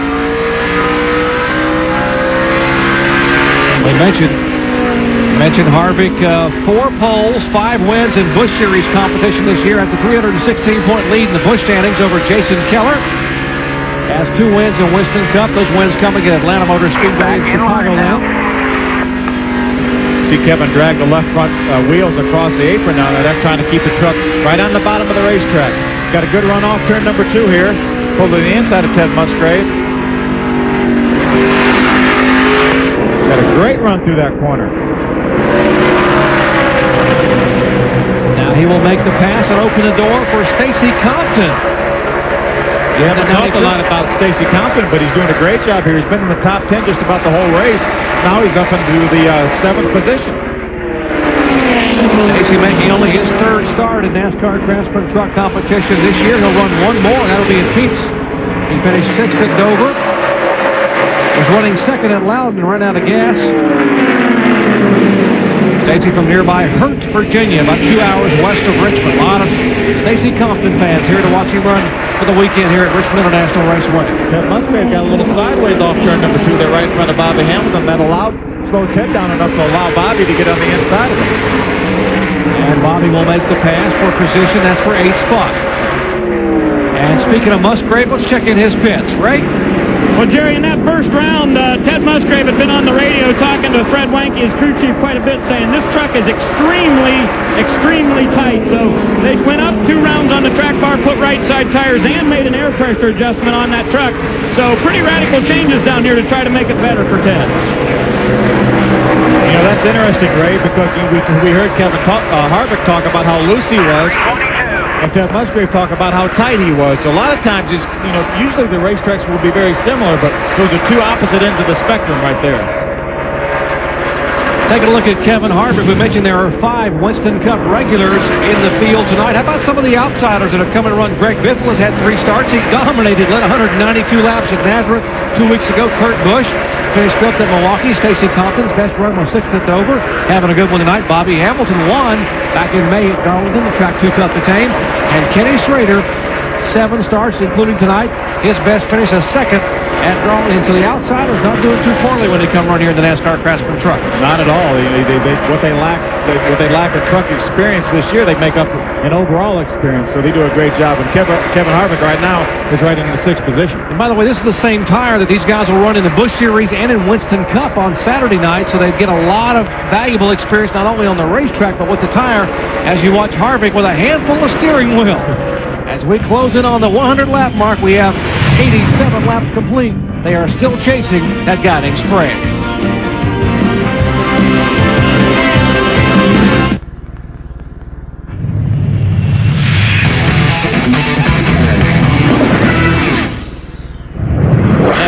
We mentioned Harvick, 4 poles, 5 wins in Busch Series competition this year, has a 316-point lead in the Busch standings over Jason Keller. Has 2 wins in Winston Cup. Those wins coming at Atlanta Motor Speedway in Chicago now. See Kevin drag the left front wheels across the apron now. That's trying to keep the truck right on the bottom of the racetrack. Got a good run off turn number 2 here. Pulled to the inside of Ted Musgrave. Got a great run through that corner. Now he will make the pass and open the door for Stacy Compton. We haven't talked a lot about Stacy Compton, but he's doing a great job here. He's been in the top 10 just about the whole race. Now he's up into the 7th position. Stacy making only his 3rd start in NASCAR Craftsman truck competition this year. He'll run 1 more, and that'll be in Pete's. He finished 6th at Dover. Was running 2nd at Loudon, ran out of gas. Stacy from nearby Hurt, Virginia, about 2 hours west of Richmond. A lot of Stacy Compton fans here to watch him run for the weekend here at Richmond International Raceway. Ted Musgrave got a little sideways off turn number 2 there right in front of Bobby Hamilton. That slowed Ted down enough to allow Bobby to get on the inside of him. And Bobby will make the pass for position. That's for 8th spot. And speaking of Musgrave, let's check in his pits. Ray? Well, Jerry, in that first round, Ted Musgrave had been on the radio talking to Fred Wanke, his crew chief, quite a bit, saying this truck is extremely tight. So they went up 2 rounds on the track bar, put right side tires, and made an air pressure adjustment on that truck. So pretty radical changes down here to try to make it better for Ted. You know, that's interesting, Ray, because we heard Kevin Harvick talk about how loose he was. And Ted Musgrave talk about how tight he was. So a lot of times, usually the racetracks will be very similar, but those are 2 opposite ends of the spectrum right there. Taking a look at Kevin Harvick, we mentioned there are 5 Winston Cup regulars in the field tonight. How about some of the outsiders that have come and run? Greg Biffle has had 3 starts. He dominated, led 192 laps at Nazareth 2 weeks ago. Kurt Busch finished 5th at Milwaukee. Stacy Compton's best run was 6th at Dover. Having a good one tonight. Bobby Hamilton won back in May at Darlington. The track too tough to tame. And Kenny Schrader, 7 starts, including tonight. His best finish is 2nd at Darlington. So the outsiders not doing too poorly when they come run here in the NASCAR Craftsman truck. Not at all. What they lack in truck experience this year, they make up in overall experience. So they do a great job. And Kevin Harvick right now is right in the 6th position. And by the way, this is the same tire that these guys will run in the Busch Series and in Winston Cup on Saturday night. So they get a lot of valuable experience not only on the racetrack but with the tire as you watch Harvick with a handful of steering wheel. As we close in on the 100-lap mark, we have 87 laps complete. They are still chasing that guiding spread.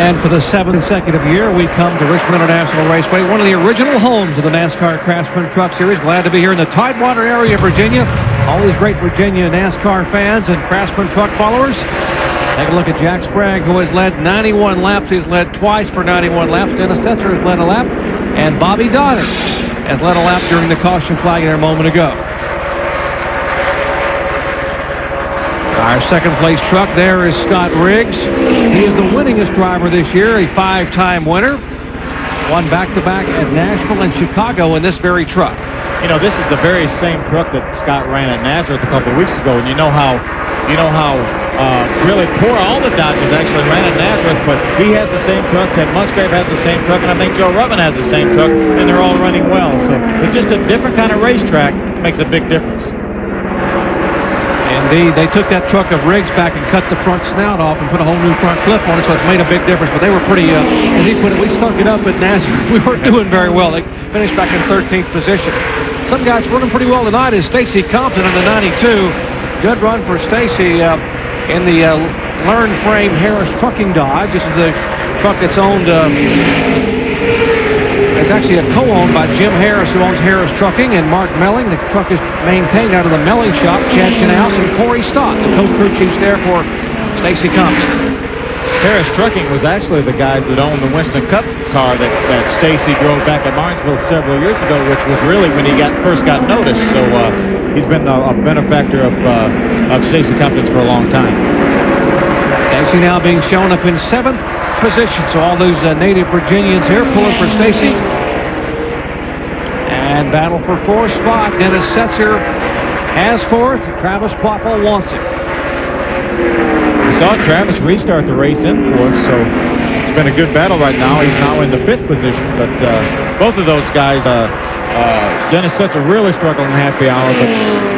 And for the 7th consecutive year, we come to Richmond International Raceway, one of the original homes of the NASCAR Craftsman Truck Series. Glad to be here in the Tidewater area of Virginia. Always great Virginia NASCAR fans and Craftsman truck followers. Take a look at Jack Sprague, who has led 91 laps. He's led twice for 91 laps. Dennis Setzer has led a lap. And Bobby Donner has led a lap during the caution flag there a moment ago. Our 2nd place truck there is Scott Riggs. He is the winningest driver this year, a 5-time winner. Won back-to-back at Nashville and Chicago in this very truck. You know, this is the very same truck that Scott ran at Nazareth a couple of weeks ago, and you know how You know how really poor all the Dodgers actually ran at Nazareth, but he has the same truck, Ted Musgrave has the same truck, and I think Joe Rubbin has the same truck, and they're all running well. So it's just a different kind of racetrack makes a big difference. Indeed, they took that truck of Riggs back and cut the front snout off and put a whole new front flip on it, so it's made a big difference. But they were pretty, as he put it, we stunk it up at Nazareth. We weren't doing very well. They finished back in 13th position. Some guys running pretty well tonight is Stacy Compton in the 92. Good run for Stacy in the Learn Frame Harris Trucking Dodge. This is the truck that's owned, it's actually a co-owned by Jim Harris, who owns Harris Trucking, and Mark Melling. The truck is maintained out of the Melling shop, Chad Canals, and Corey Stott, the co-crew chiefs there for Stacy Compton. Harris Trucking was actually the guys that owned the Winston Cup car that Stacy drove back at Martinsville several years ago, which was really when he first got noticed. So he's been a benefactor of Stacy Compton's for a long time. Stacy now being shown up in 7th position. So all those native Virginians here pulling for Stacy. And battle for 4th spot. Dennis Setzer has 4th. Travis Poppel wants it. We saw Travis restart the race in 4th, so it's been a good battle right now. He's now in the 5th position, but both of those guys, Dennis Setzer really struggling in happy hour, but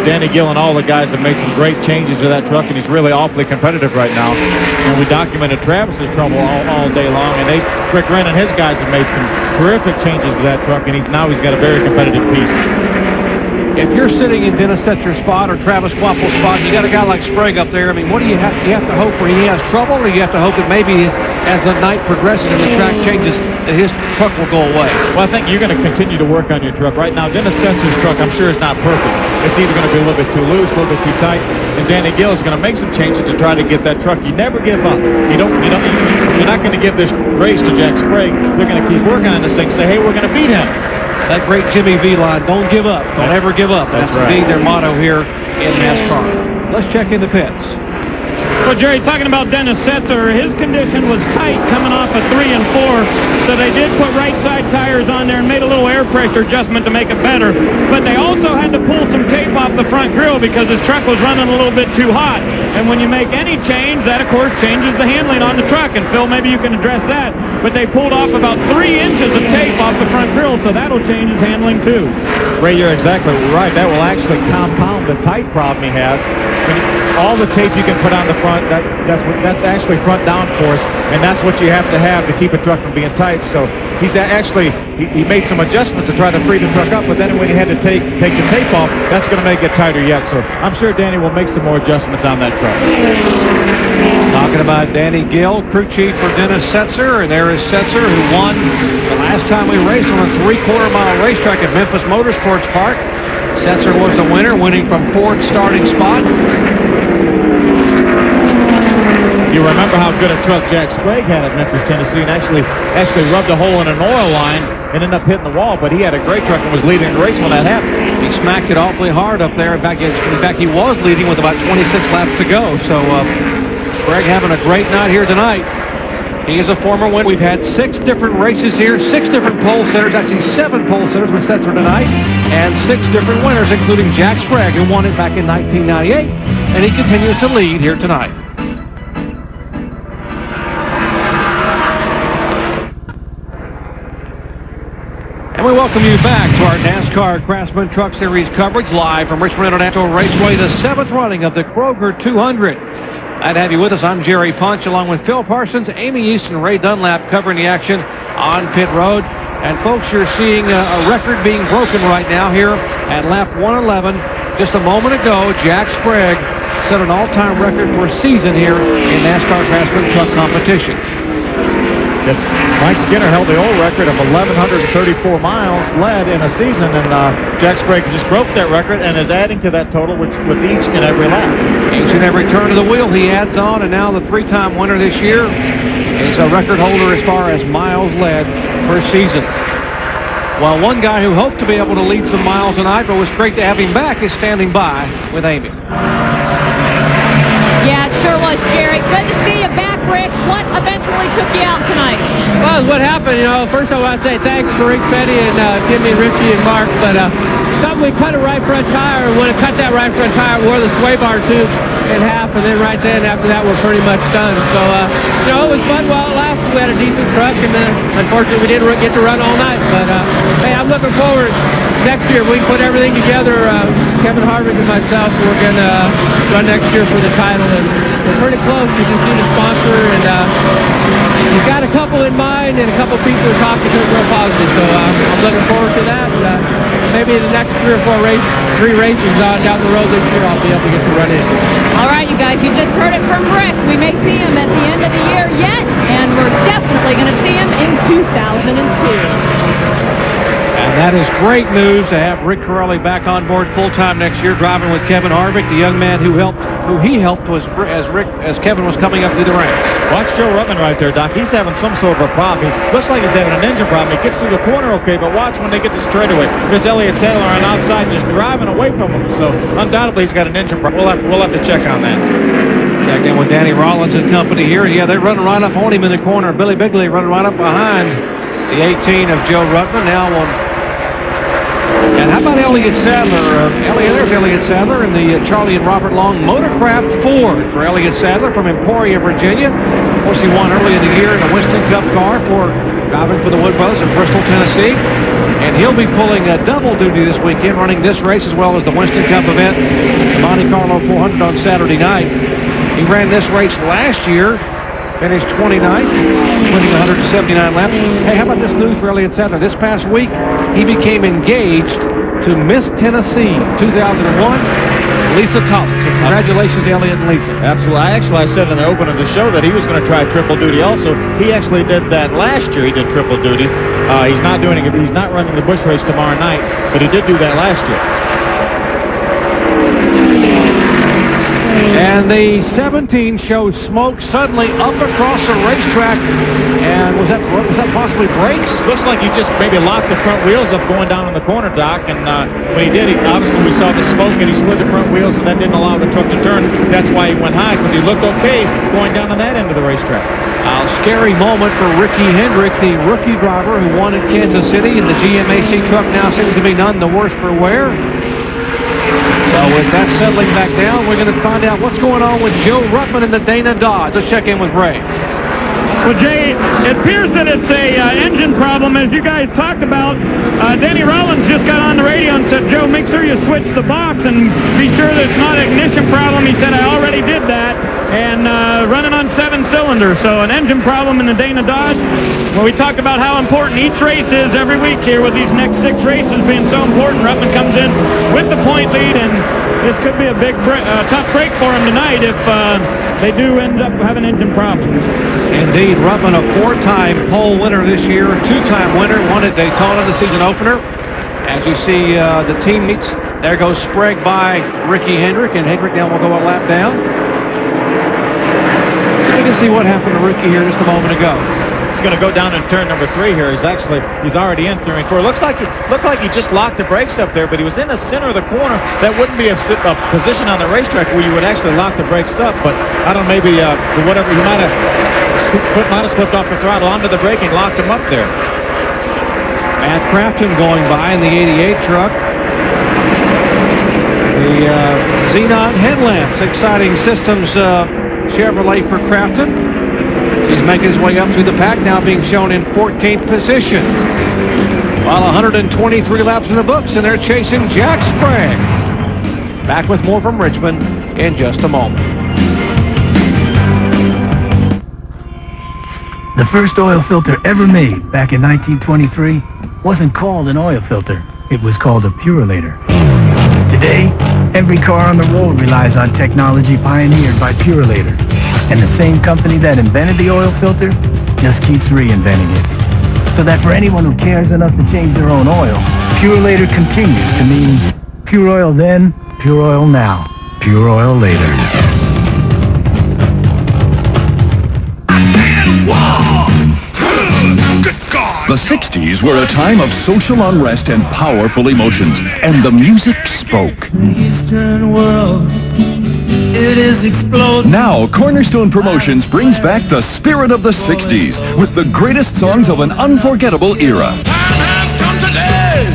Danny Gill and all the guys have made some great changes to that truck, and he's really awfully competitive right now. And we documented Travis's trouble all day long, and Rick Wren and his guys have made some terrific changes to that truck, and he's got a very competitive piece. If you're sitting in Dennis Setzer's spot or Travis Quapple's spot, you got a guy like Sprague up there. I mean, what do you have? You have to hope where he has trouble, or you have to hope that maybe as the night progresses and the track changes, that his truck will go away? Well, I think you're going to continue to work on your truck. Right now, Dennis Setzer's truck, I'm sure, is not perfect. It's either going to be a little bit too loose, a little bit too tight, and Danny Gill is going to make some changes to try to get that truck. You never give up. You're not going to give this race to Jack Sprague. They're going to keep working on this thing. Say, hey, we're going to beat him. That great Jimmy V line, don't give up. Don't ever give up. That's indeed their motto here in NASCAR. Let's check in the pits. Well, Jerry, talking about Dennis Setzer, his condition was tight coming off of 3 and 4, so they did put right side tires on there and made a little air pressure adjustment to make it better. But they also had to pull some tape off the front grille because his truck was running a little bit too hot. And when you make any change, that, of course, changes the handling on the truck. And, Phil, maybe you can address that. But they pulled off about 3 inches of tape off the front grille, so that'll change his handling, too. Ray, you're exactly right. That will actually compound the tight problem he has. All the tape you can put on the front, that's actually front downforce, and that's what you have to keep a truck from being tight. So he's actually, he made some adjustments to try to free the truck up, but then when he had to take the tape off, that's going to make it tighter yet. So I'm sure Danny will make some more adjustments on that truck. Talking about Danny Gill, crew chief for Dennis Setzer, and there is Setzer, who won the last time we raced on a 3/4-mile racetrack at Memphis Motorsports Park. Setzer was the winner, winning from 4th starting spot. You remember how good a truck Jack Sprague had at Memphis, Tennessee, and actually rubbed a hole in an oil line and ended up hitting the wall, but he had a great truck and was leading the race when that happened. He smacked it awfully hard up there. In fact, he was leading with about 26 laps to go. So Sprague having a great night here tonight. He is a former winner. We've had 6 different races here, 6 different pole sitters, actually 7 pole sitters with Setzer tonight, and 6 different winners, including Jack Sprague, who won it back in 1998, and he continues to lead here tonight. And we welcome you back to our NASCAR Craftsman Truck Series coverage live from Richmond International Raceway, the 7th running of the Kroger 200. Glad to have you with us. I'm Jerry Punch, along with Phil Parsons, Amy East, and Ray Dunlap covering the action on pit road. And folks, you're seeing a record being broken right now here at lap 111. Just a moment ago, Jack Sprague set an all-time record for a season here in NASCAR Craftsman Truck Competition. Mike Skinner held the old record of 1,134 miles led in a season, and Jack Sprague just broke that record and is adding to that total with each and every lap. Each and every turn of the wheel he adds on, and now the 3-time winner this year is a record holder as far as miles led per season. Well, one guy who hoped to be able to lead some miles tonight, but was great to have him back, is standing by with Amy. Yeah, it sure was, Jerry. Good to see you back, Rick. What eventually took you out tonight? Well, what happened, first I want to say thanks to Rick Petty and Jimmy, Richie, and Mark, but something we cut a right front tire, and when it cut that right front tire, it wore the sway bar tube, in half, and then right then after that we're pretty much done. So, it was fun while it lasted. We had a decent truck, and unfortunately we didn't get to run all night. But, hey, I'm looking forward. Next year we put everything together. Kevin Harvick and myself, we're going to run next year for the title, and we're pretty close. We just need a sponsor, and we've got a couple in mind and a couple people to talk to real positive. So I'm looking forward to that. Maybe the next 3 or 4 3 races down the road this year, I'll be able to get to run in. All right, you guys, you just heard it from Rick. We may see him at the end of the year yet, and we're definitely going to see him in 2002. And that is great news to have Rick Corelli back on board full-time next year, driving with Kevin Harvick, the young man who he helped as Kevin was coming up through the ranks. Watch Joe Ruttman right there, Doc. He's having some sort of a problem. He looks like he's having an engine problem. He gets through the corner okay, but watch when they get to straightaway. There's Elliott Sadler on outside just driving away from him. So undoubtedly he's got an engine problem. We'll have to check on that. Check in with Danny Rollins and company here. Yeah, they're running right up on him in the corner. Billy Bigley running right up behind the 18 of Joe Ruttman. Now on. And how about Elliott Sadler? There's Elliott Sadler in the Charlie and Robert Long Motorcraft Ford for Elliott Sadler from Emporia, Virginia. Of course, he won early in the year in the Winston Cup car for driving for the Wood Brothers in Bristol, Tennessee. And he'll be pulling a double duty this weekend, running this race as well as the Winston Cup event, the Monte Carlo 400 on Saturday night. He ran this race last year. Finished 29th, winning 179 laps. Hey, how about this news for Elliott Sadler? This past week, he became engaged to Miss Tennessee 2001, Lisa Thomas. So congratulations, Elliott and Lisa. Absolutely. I said in the open of the show that he was going to try triple duty also. He actually did that last year. He did triple duty. He's not doing it. He's not running the Busch race tomorrow night, but he did do that last year. And the 17 shows smoke suddenly up across the racetrack. And was that possibly brakes? Looks like he just maybe locked the front wheels up going down on the corner, Doc. And when he did, obviously we saw the smoke and he slid the front wheels, and that didn't allow the truck to turn. That's why he went high, because he looked okay going down on that end of the racetrack. A scary moment for Ricky Hendrick, the rookie driver who won at Kansas City, and the GMAC truck now seems to be none the worse for wear. So with that settling back down, we're going to find out what's going on with Joe Ruttman and the Dana Dodge. Let's check in with Ray. Well, Jay, it appears that it's a engine problem, as you guys talked about. Danny Rollins just got on the radio and said, Joe, make sure you switch the box and be sure that it's not an ignition problem. He said, I already did that, and running on 7 cylinders. So an engine problem in the Dana Dodge. Well, we talked about how important each race is every week here with these next 6 races being so important. Ruttman comes in with the point lead, and this could be a big tough break for him tonight if they do end up having engine problems. Indeed, Ruttman, a 4-time pole winner this year, a 2-time winner, won at Daytona, the season opener. As you see the team meets, there goes Sprague by Ricky Hendrick, and Hendrick now will go a lap down. So we can see what happened to Ricky here just a moment ago. He's going to go down in turn number 3 here. He's already in 3 and 4. Looked like he just locked the brakes up there, but he was in the center of the corner. That wouldn't be a position on the racetrack where you would actually lock the brakes up. But I don't know, maybe whatever, he might have slipped off the throttle onto the braking, locked him up there. Matt Craftsman going by in the 88 truck. The Xenon headlamps, exciting systems Chevrolet for Craftsman. He's making his way up through the pack, now being shown in 14th position. While 123 laps in the books, and they're chasing Jack Sprague. Back with more from Richmond in just a moment. The first oil filter ever made back in 1923 wasn't called an oil filter. It was called a Purolator. Today, every car on the road relies on technology pioneered by Purolator. And the same company that invented the oil filter just keeps reinventing it. So that for anyone who cares enough to change their own oil, Purolator continues to mean pure oil then, pure oil now, pure oil later. The 60s were a time of social unrest and powerful emotions, and the music spoke. The Eastern world, it is exploding. Now, Cornerstone Promotions brings back the spirit of the 60s with the greatest songs of an unforgettable era. Time has come today.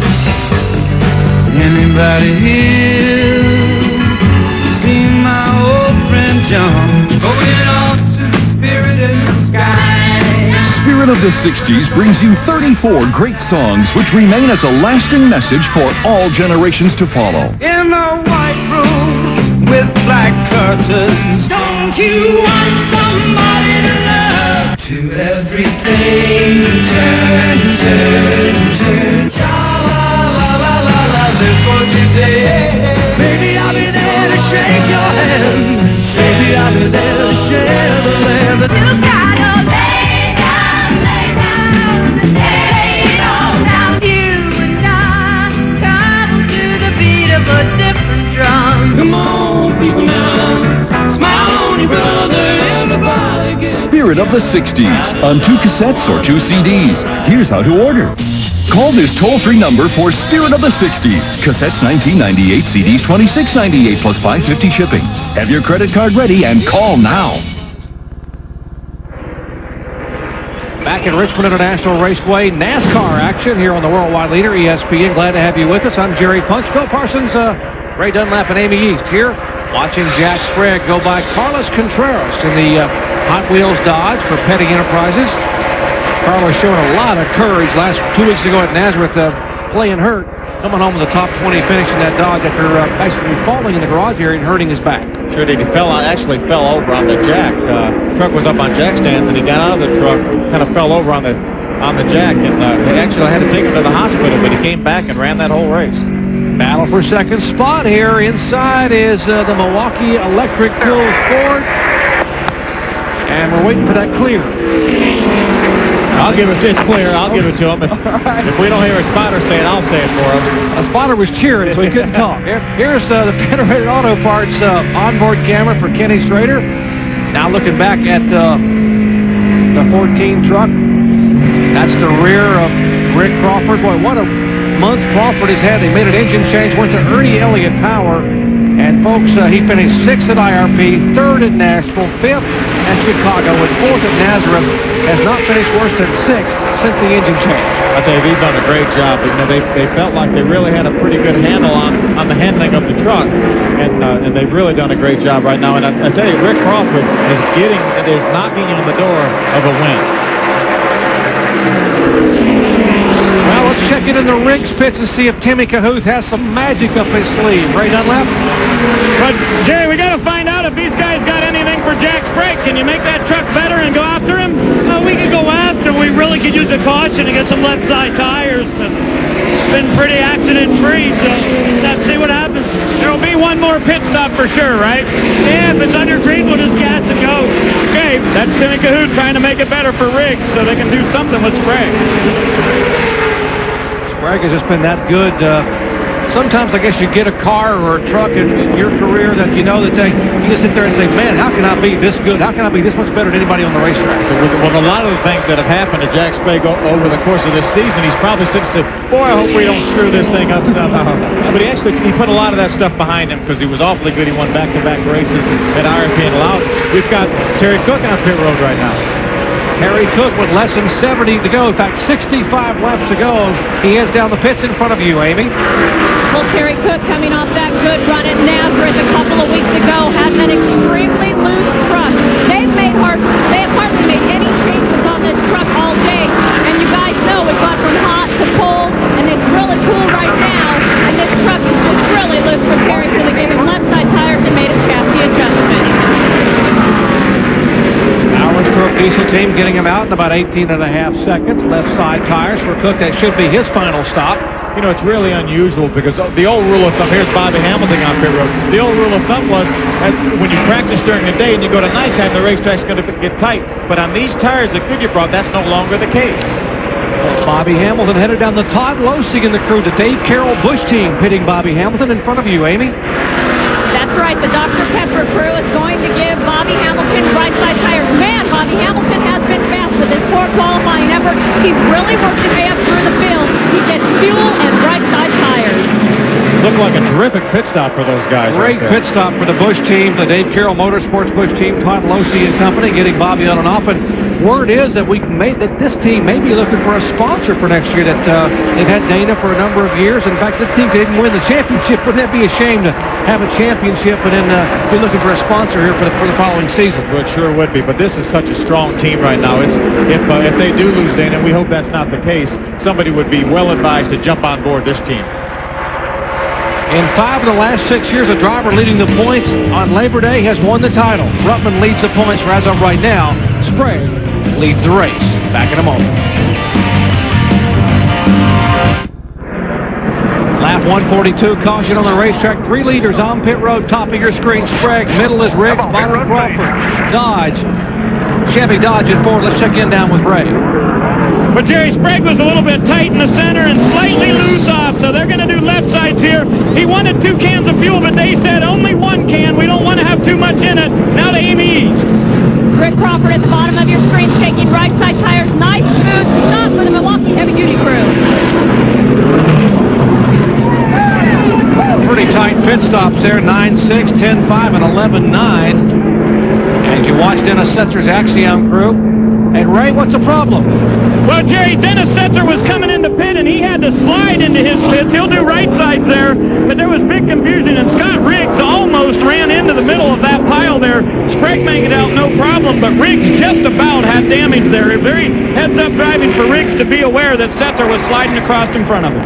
Anybody here seen my old friend? Spirit of the 60s brings you 34 great songs which remain as a lasting message for all generations to follow. In a white room with black curtains, don't you want somebody to love? To everything turn, turn, turn. Sha-la-la-la-la, live for today. Baby, I'll be there to shake your hand. Baby, I'll be there to share the land. You gotta lay down, lay it all down. You and I cuddle to the beat of a different drum. Come on, people now, smile on your brother, everybody get. Spirit of the 60s on 2 cassettes or 2 CDs. Here's how to order. Call this toll-free number for Spirit of the 60s. Cassettes $19.98, CDs $26.98 plus $5.50 shipping. Have your credit card ready and call now. Back in Richmond International Raceway, NASCAR action here on the Worldwide Leader, ESPN. Glad to have you with us. I'm Jerry Punch. Phil Parsons, Ray Dunlap, and Amy East here watching Jack Sprague go by Carlos Contreras in the Hot Wheels Dodge for Petty Enterprises. Carlos showing a lot of courage last 2 weeks ago at Nazareth, playing hurt, coming home with a top 20 finish in that Dodge after basically falling in the garage area and hurting his back. Sure did. He actually fell over on the jack. Truck was up on jack stands, and he got out of the truck, kind of fell over on the jack, and they actually had to take him to the hospital, but he came back and ran that whole race. Battle for second spot here. Inside is the Milwaukee Electric Cool Sport, and we're waiting for that clear. I'll give it. It's clear. I'll give it to him. If we don't hear a spotter say it, I'll say it for him. A spotter was cheering, so he couldn't talk. Here's the Federated Auto Parts onboard camera for Kenny Schrader. Now looking back at the 14 truck. That's the rear of Rick Crawford. Boy, what a month Crawford has had. They made an engine change, went to Ernie Elliott Power. And folks, he finished 6th at IRP, 3rd at Nashville, 5th at Chicago, and 4th at Nazareth. Has not finished worse than 6th since the engine change. I tell you, they've done a great job. You know, they felt like they really had a pretty good handle on the handling of the truck, and they've really done a great job right now. And I tell you, Rick Crawford is knocking on the door of a win. Well, let's check it in the rigs pits and see if Timmy Cahoot has some magic up his sleeve. Ray Dunlap? But, Jerry, we got to find out if these guys got anything for Jack Sprague. Can you make that truck better and go after him? We can go after him. We really could use a caution and get some left side tires. But it's been pretty accident-free, so let's see what happens. There will be one more pit stop for sure, right? Yeah, if it's under green, we'll just gas and go. Okay, that's Timmy Cahoot trying to make it better for Riggs so they can do something with Sprague. Sprague has just been that good. Sometimes I guess you get a car or a truck in your career that you know that you just sit there and say, man, how can I be this good? How can I be this much better than anybody on the racetrack? So with a lot of the things that have happened to Jack Sprague over the course of this season, he's probably sitting and said, boy, I hope we don't screw this thing up somehow. But he put a lot of that stuff behind him because he was awfully good. He won back-to-back races at IRP and allowed. We've got Terry Cook on pit road right now. Terry Cook with less than 70 to go. In fact, 65 laps to go. He heads down the pits in front of you, Amy. Well, Terry Cook coming off that good run at Nazareth a couple of weeks ago has an extremely loose truck. They have hardly made any changes on this truck all day. And you guys know it got from hot to cold, and it's really cool right now. And this truck is just really loose for Terry, so they gave him left side tires and made a chassis adjustment. Howard's Crook diesel team getting him out in about 18 and a half seconds. Left side tires for Cook. That should be his final stop. You know, it's really unusual because the old rule of thumb, here's Bobby Hamilton on pit road. The old rule of thumb was when you practice during the day and you go to nighttime, the racetrack's going to get tight. But on these tires that Goodyear brought, that's no longer the case. Well, Bobby Hamilton headed down the Todd Losing and the crew. The Dave Carroll Busch team pitting Bobby Hamilton in front of you, Amy. That's right. The Dr. Pepper crew is going to give Bobby Hamilton right side tires. Man, Bobby Hamilton has been fast with his 4 qualifying efforts. He's really worked his way up through the field. He gets fuel and right side tires. Looked like a terrific pit stop for those guys. Great pit stop for the Busch team, the Dave Carroll Motorsports Busch team, Todd Losey and company, getting Bobby on and off. And word is that that this team may be looking for a sponsor for next year. That they've had Dana for a number of years. In fact, this team didn't win the championship. Wouldn't that be a shame to have a championship and then be looking for a sponsor here for the following season? Well, it sure would be. But this is such a strong team right now. If they do lose Dana, and we hope that's not the case, somebody would be well advised to jump on board this team. In 5 of the last 6 years, a driver leading the points on Labor Day has won the title. Ruttman leads the points as of right now. Sprague leads the race. Back in a moment. Lap 142, caution on the racetrack. 3 leaders on pit road, top of your screen. Sprague, middle is Riggs, bottom Crawford. Dodge. Chevy Dodge and Ford. Let's check in down with Ray. But Jerry Sprague was a little bit tight in the center and slightly loose off, so they're going to do left sides here. He wanted 2 cans of fuel, but they said only 1 can. We don't want to have too much in it. Now to aim east. Rick Crawford at the bottom of your screen, taking right side tires. Nice, smooth stop for the Milwaukee heavy-duty crew. Pretty tight pit stops there, 9-6, 10-5, and 11-9. As you watch Dennis Setzer's Axiom crew. And Ray, what's the problem? Well, Jerry, Dennis Setzer was coming into pit, and he had to slide into his pits. He'll do right sides there, but there was big confusion, and Scott Riggs almost ran into the middle of that pile there. Sprague made it out no problem, but Riggs just about had damage there. Very heads-up driving for Riggs to be aware that Setzer was sliding across in front of him.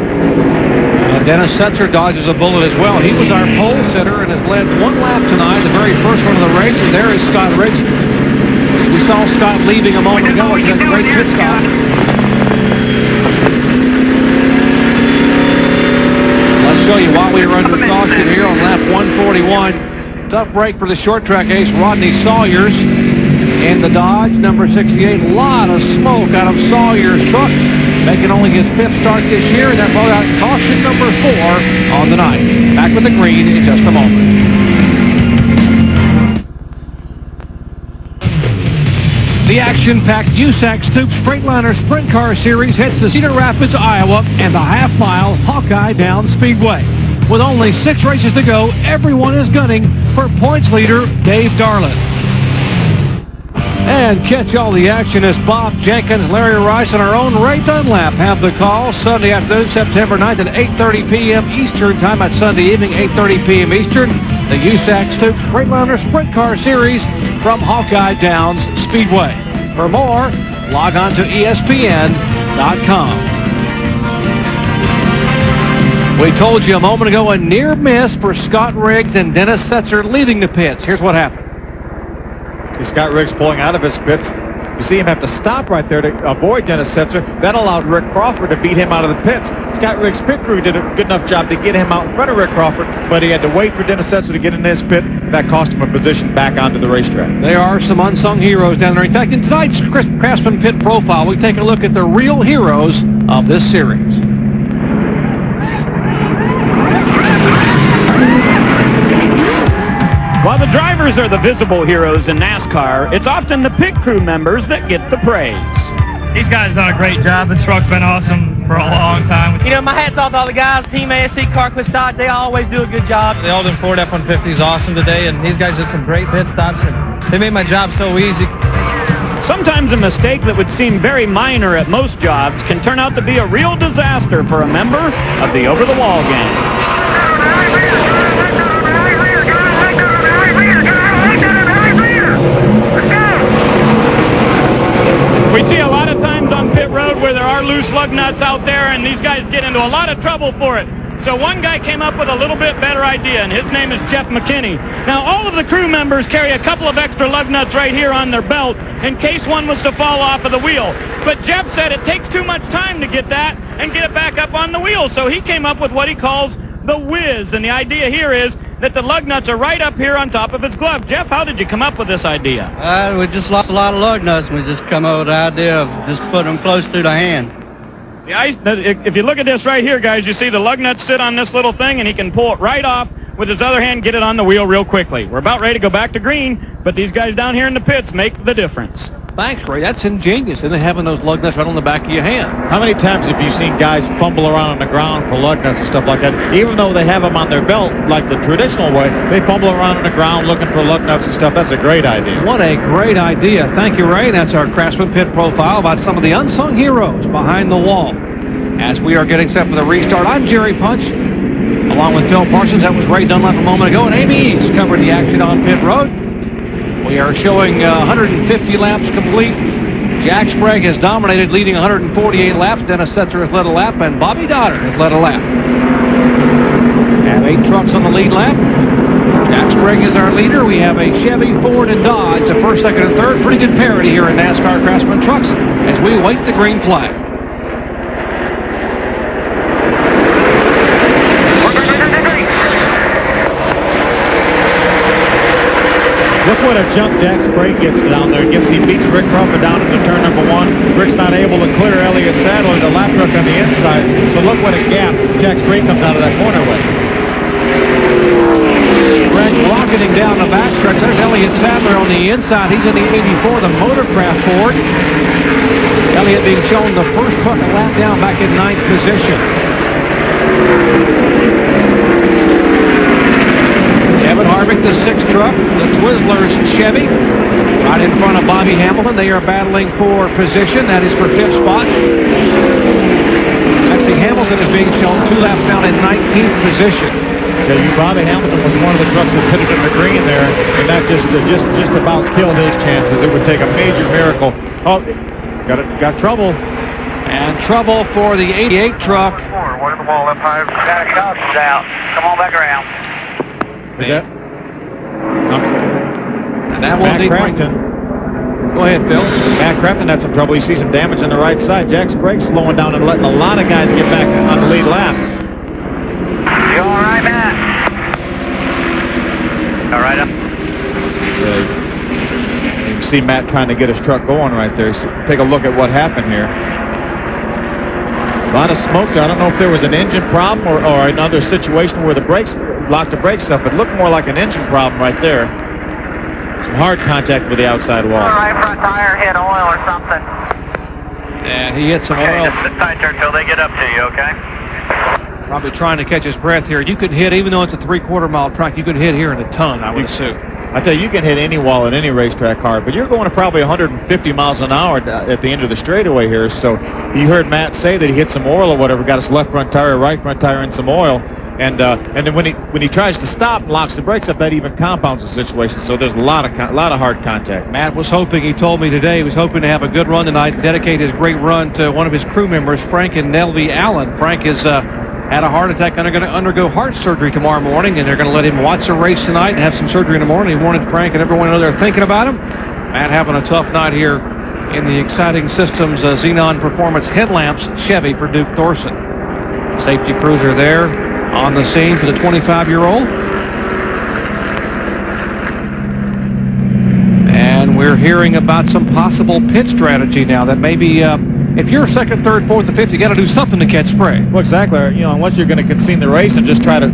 Dennis Setzer dodges a bullet as well. He was our pole sitter and has led 1 lap tonight, the very first one of the race, and there is Scott Riggs. We saw Scott leaving a moment ago with that great pit stop. Let's show you why we were under caution here on lap 141. Tough break for the short track ace, Rodney Sawyers. In the Dodge, number 68. A lot of smoke out of Sawyers' truck, making only his 5th start this year, and that brought out caution number 4 on the night. Back with the green in just a moment. The action-packed USAC Stoops Freightliner Sprint Car Series heads to Cedar Rapids, Iowa, and the half-mile Hawkeye Down Speedway. With only 6 races to go, everyone is gunning for points leader Dave Darlin. And catch all the action as Bob Jenkins, Larry Rice, and our own Ray Dunlap have the call Sunday afternoon, September 9th at 8:30 p.m. Eastern Time. At Sunday evening, 8:30 p.m. Eastern. The USAC Stoops Freightliner Sprint Car Series from Hawkeye Downs Speedway. For more, log on to ESPN.com. We told you a moment ago a near miss for Scott Riggs and Dennis Setzer leaving the pits. Here's what happened. Scott Riggs pulling out of his pits. You see him have to stop right there to avoid Dennis Setzer. That allowed Rick Crawford to beat him out of the pits. Scott Riggs' pit crew did a good enough job to get him out in front of Rick Crawford, but he had to wait for Dennis Setzer to get in his pit. That cost him a position back onto the racetrack. There are some unsung heroes down there. In fact, in tonight's Craftsman Pit Profile, we take a look at the real heroes of this series. While the drivers are the visible heroes in NASCAR, it's often the pit crew members that get the praise. These guys done a great job. This truck's been awesome for a long time. You know, my hat's off to all the guys, Team ASC, Carquist Dodge. They always do a good job. The Alden Ford F-150 is awesome today, and these guys did some great pit stops, and they made my job so easy. Sometimes a mistake that would seem very minor at most jobs can turn out to be a real disaster for a member of the over-the-wall gang. We see a lot of times on pit road where there are loose lug nuts out there, and these guys get into a lot of trouble for it. So one guy came up with a little bit better idea, and his name is Jeff McKinney. Now, all of the crew members carry a couple of extra lug nuts right here on their belt in case one was to fall off of the wheel. But Jeff said it takes too much time to get that and get it back up on the wheel, so he came up with what he calls the whiz, and the idea here is that the lug nuts are right up here on top of his glove. Jeff, how did you come up with this idea? We just lost a lot of lug nuts, and we just come up with the idea of just putting them close to the hand. If you look at this right here, guys, you see the lug nuts sit on this little thing, and he can pull it right off with his other hand, get it on the wheel real quickly. We're about ready to go back to green, but these guys down here in the pits make the difference. Thanks, Ray. That's ingenious, isn't it, having those lug nuts right on the back of your hand? How many times have you seen guys fumble around on the ground for lug nuts and stuff like that? Even though they have them on their belt like the traditional way, they fumble around on the ground looking for lug nuts and stuff. That's a great idea. What a great idea. Thank you, Ray. That's our Craftsman pit profile about some of the unsung heroes behind the wall. As we are getting set for the restart, I'm Jerry Punch, along with Phil Parsons. That was Ray Dunlap a moment ago, and Amy East covered the action on pit road. We are showing 150 laps complete. Jack Sprague has dominated, leading 148 laps. Dennis Setzer has led a lap, and Bobby Dotter has led a lap. Have 8 trucks on the lead lap. Jack Sprague is our leader. We have a Chevy, Ford, and Dodge, the first, second, and third. Pretty good parity here in NASCAR Craftsman trucks as we wait the green flag. Look what a jump Jack Sprague gets down there. He beats Rick Crawford down into turn number 1. Rick's not able to clear Elliott Sadler, the lap truck on the inside. So look what a gap Jack Sprague comes out of that corner with. Greg rocketing down the backstretch. There's Elliott Sadler on the inside. He's in the 84, the Motorcraft Ford. Elliott being shown the first truck a lap down back in 9th position. Kevin Harvick, the 6th truck, the Twizzlers Chevy, right in front of Bobby Hamilton. They are battling for position. That is for 5th spot. Actually, Hamilton is being shown 2 laps down in 19th position. So Bobby Hamilton was one of the trucks that pitted in the green there, and that just about killed his chances. It would take a major miracle. Oh, got trouble. And trouble for the 88 truck. What in the wall up high? Got a caution out. Come on back around. Is that? And that will Matt Crafton. Go ahead, Phil. Matt Crafton had some trouble. You see some damage on the right side. Jack Sprague slowing down and letting a lot of guys get back on the lead lap. You all right, Matt? All right up. You can see Matt trying to get his truck going right there. So take a look at what happened here. A lot of smoke. I don't know if there was an engine problem or another situation where the brakes locked the brakes up. It looked more like an engine problem right there. Some hard contact with the outside wall. All right, front tire hit oil or something. Yeah, he hit some oil. Just sit tight there till they get up to you, okay? Probably trying to catch his breath here. You could hit, even though it's a 3/4 mile track, you could hit here in a ton, I would assume. I tell you can hit any wall at any racetrack hard, but you're going to probably 150 miles an hour at the end of the straightaway here. So you heard Matt say that he hit some oil or whatever, got his left front tire, right front tire, and some oil. And then when he tries to stop and locks the brakes up, that even compounds the situation. So there's a lot of hard contact. Matt was hoping, he told me today, he was hoping to have a good run tonight, dedicate his great run to one of his crew members, Frank and Nelby Allen. Frank is had a heart attack and are going to undergo heart surgery tomorrow morning, and they're going to let him watch the race tonight and have some surgery in the morning. He wanted Frank and everyone to know they're thinking about him. Matt having a tough night here in the Exciting Systems Xenon Performance Headlamps Chevy for Duke Thorson. Safety crews are there on the scene for the 25-year-old. And we're hearing about some possible pit strategy now that maybe if you're second, third, fourth, and fifth, you got to do something to catch Sprague. Well, exactly. Unless you're going to concede the race and just try to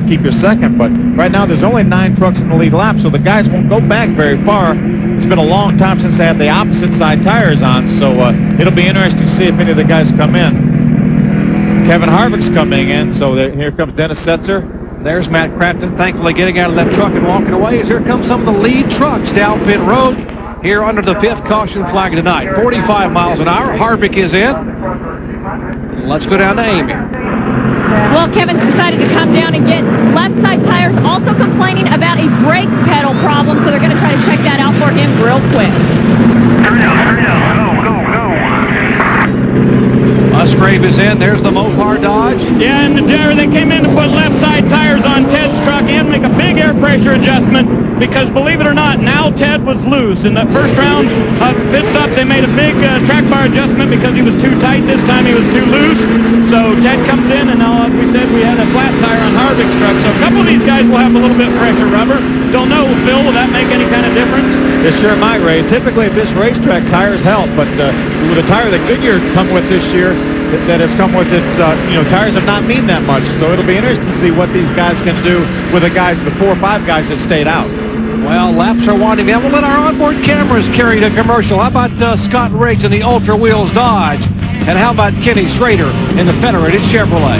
keep your second. But right now, there's only 9 trucks in the lead lap, so the guys won't go back very far. It's been a long time since they had the opposite side tires on, so it'll be interesting to see if any of the guys come in. Kevin Harvick's coming in, so here comes Dennis Setzer. There's Matt Crafton, thankfully getting out of that truck and walking away. As here comes some of the lead trucks down pit road. Here under the 5th caution flag tonight. 45 miles an hour. Harvick is in. Let's go down to Amy. Well, Kevin decided to come down and get left side tires, also complaining about a brake pedal problem, so they're going to try to check that out for him real quick. Hurry up, go. Musgrave is in. There's the Mopar Dodge. Yeah, and they came in to put left side tires on Ted's truck and make a big air pressure adjustment because, believe it or not, now Ted was loose. In that first round of pit stops, they made a big track bar adjustment because he was too tight. This time he was too loose. So Ted comes in, and now, like we said, we had a flat tire on Harvick's truck. So a couple of these guys will have a little bit fresher rubber. Don't know, Phil, will that make any kind of difference? It sure might, Ray. Typically at this racetrack, tires help, but with the tire that Goodyear come with this year, that has come with it, tires have not mean that much. So it'll be interesting to see what these guys can do with the 4 or 5 guys that stayed out. Well, laps are winding down. We'll let our onboard cameras carry the commercial. How about Scott Riggs in the Ultra Wheels Dodge? And how about Kenny Schrader in the Federated Chevrolet?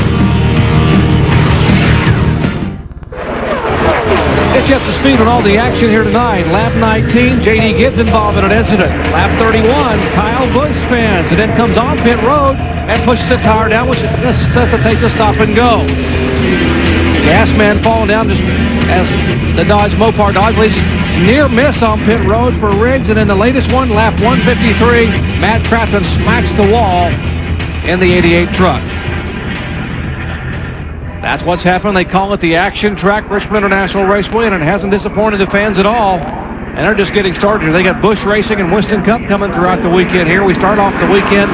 Get you up to speed on all the action here tonight. Lap 19, J.D. Gibbs involved in an incident. Lap 31, Kyle Busch spins and then comes on pit road and pushes the tire down, which necessitates a stop and go. Gas man falling down just as the Dodge Mopar Dodge leads near miss on pit road for Riggs. And then the latest one, lap 153, Matt Craftsman smacks the wall in the 88 truck. That's what's happened. They call it the action track, Richmond International Raceway, and it hasn't disappointed the fans at all. And they're just getting started. They got Busch Racing and Winston Cup coming throughout the weekend here. We start off the weekend.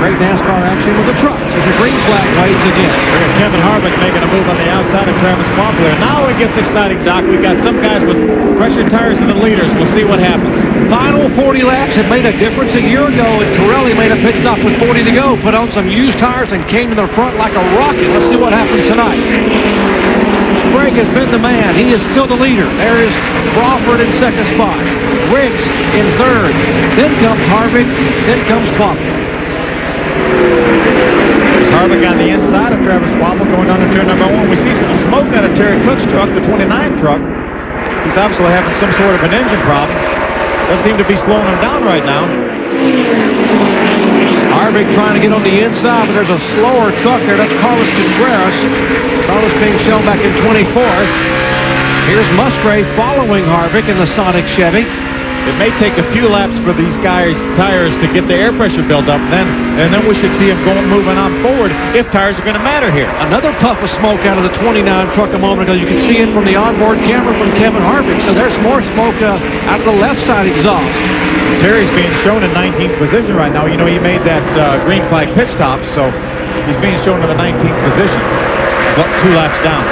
Great NASCAR action with the trucks as the green flag waves again. Look at Kevin Harvick making a move on the outside of Travis Poplar. Now it gets exciting, Doc. We've got some guys with pressure tires in the leaders. We'll see what happens. Final 40 laps had made a difference a year ago, and Corelli made a pit stop with 40 to go, put on some used tires, and came to the front like a rocket. Let's see what happens tonight. Sprague has been the man. He is still the leader. There is Crawford in second spot. Riggs in third. Then comes Harvick. Then comes Poplar. Harvick on the inside of Travis Poplar going down to turn number 1. We see some smoke out of Terry Cook's truck, the 29 truck. He's obviously having some sort of an engine problem. Doesn't seem to be slowing him down right now. Harvick trying to get on the inside, but there's a slower truck there. That's Carlos Contreras. Carlos being shown back in 24th. Here's Musgrave following Harvick in the Sonic Chevy. It may take a few laps for these guys' tires to get the air pressure built up, and then we should see them moving on forward if tires are going to matter here. Another puff of smoke out of the 29 truck a moment ago. You can see it from the onboard camera from Kevin Harvick. So there's more smoke out of the left side exhaust. Terry's being shown in 19th position right now. You know, he made that green flag pit stop, so he's being shown in the 19th position. 2 laps down.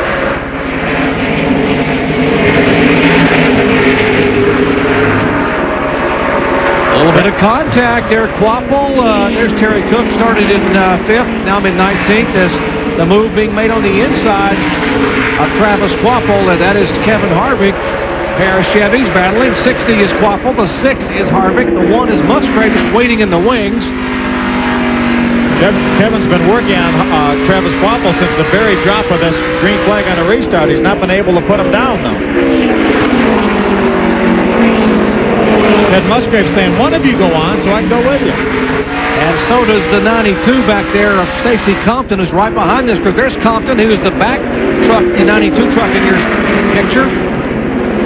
A little bit of contact there. Quapple, there's Terry Cook, started in 5th, now I'm in 19th as the move being made on the inside of Travis Quapple, and that is Kevin Harvick. Pair of Chevys battling. 60 is Quapple, the 6 is Harvick, the 1 is Musgrave, just waiting in the wings. Kevin's been working on Travis Quapple since the very drop of this green flag on a restart. He's not been able to put him down, though. Ted Musgrave saying, one of you go on, so I can go with you. And so does the 92 back there of Stacy Compton, who's right behind this group. There's Compton, who is the back truck, the 92 truck in your picture.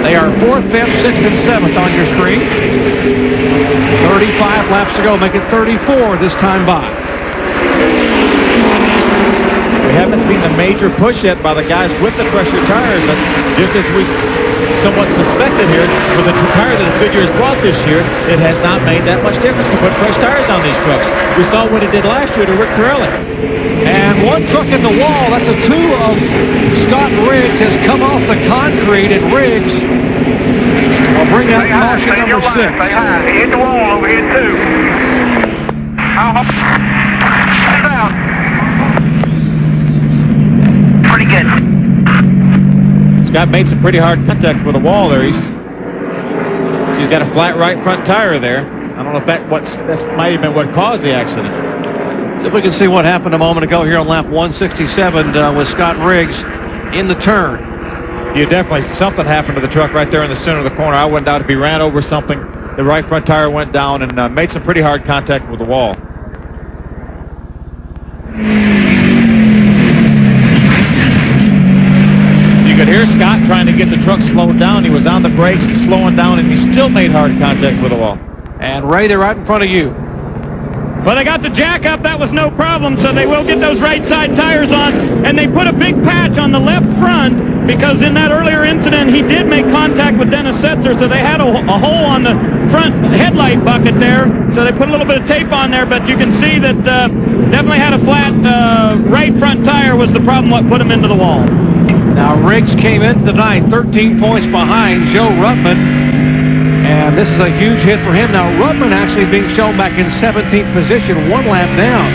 They are 4th, 5th, 6th, and 7th on your screen. 35 laps to go, make it 34 this time by. We haven't seen the major push yet by the guys with the pressure tires. And just as we somewhat suspected here, with the tire that Goodyear has brought this year, it has not made that much difference to put fresh tires on these trucks. We saw what it did last year to Rick Corelli. And one truck in the wall, that's a 2 of Scott Riggs, has come off the concrete, and Riggs will bring out caution number 6. He hit the wall over here, too. Down. Pretty good. Scott made some pretty hard contact with the wall there. He's got a flat right front tire there. I don't know if that might have been what caused the accident. If we can see what happened a moment ago here on lap 167 with Scott Riggs in the turn. Something happened to the truck right there in the center of the corner. I wouldn't doubt if he ran over something. The right front tire went down and made some pretty hard contact with the wall. You could hear Scott trying to get the truck slowed down. He was on the brakes, slowing down, and he still made hard contact with the wall. And Ray, they're right in front of you. Well, they got the jack up. That was no problem, so they will get those right side tires on. And they put a big patch on the left front because in that earlier incident, he did make contact with Dennis Setzer, so they had a hole on the front headlight bucket there. So they put a little bit of tape on there, but you can see that definitely had a flat right front tire was the problem what put him into the wall. Now, Riggs came in tonight 13 points behind Joe Ruttman. And this is a huge hit for him. Now, Ruttman actually being shown back in 17th position, 1 lap down.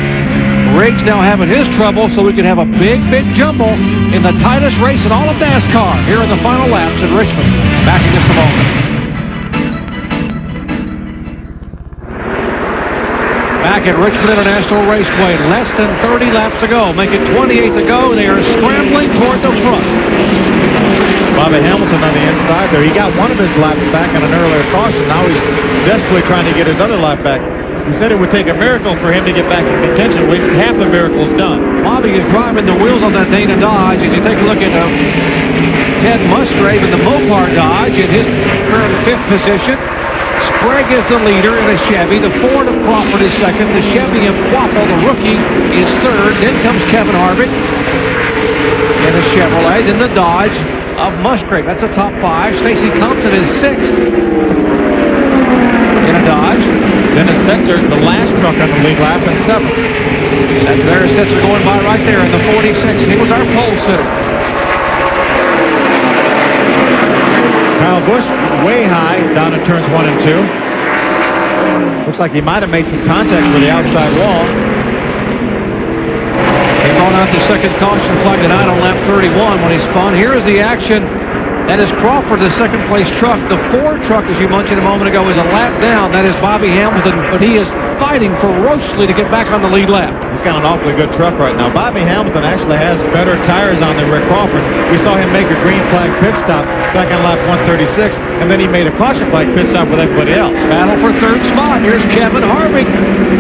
Riggs now having his trouble, so we could have a big jumble in the tightest race in all of NASCAR here in the final laps in Richmond. Back in just a moment. Back at Richmond International Raceway, less than 30 laps to go. Make it 28 to go. They are scrambling toward the front. Bobby Hamilton on the inside there. He got one of his laps back in an earlier caution. Now he's desperately trying to get his other lap back. We said it would take a miracle for him to get back in contention. At least half the miracle's done. Bobby is driving the wheels on that Dana Dodge. As you take a look at Ted Musgrave in the Mopar Dodge in his current 5th position. Sprague is the leader in a Chevy. The Ford of Crawford is second. The Chevy of Quaffle, the rookie, is third. Then comes Kevin Harvick in a Chevrolet. Then the Dodge of Musgrave. That's a top 5. Stacy Compton is 6th in a Dodge. Dennis Setzer, the last truck on the lead lap, in 7th. That's there. Setzer going by right there in the 46. He was our pole sitter. Kyle Busch way high down in turns 1 and 2. Looks like he might have made some contact with the outside wall. They brought out the second caution flag tonight on lap 31 when he spun. Here is the action. That is Crawford, the second place truck. The Ford truck, as you mentioned a moment ago, is a lap down. That is Bobby Hamilton, but he is fighting ferociously to get back on the lead lap. He's got an awfully good truck right now. Bobby Hamilton actually has better tires on than Rick Crawford. We saw him make a green flag pit stop back on lap 136, and then he made a caution flag pit stop with everybody else. Battle for third spot. Here's Kevin Harvick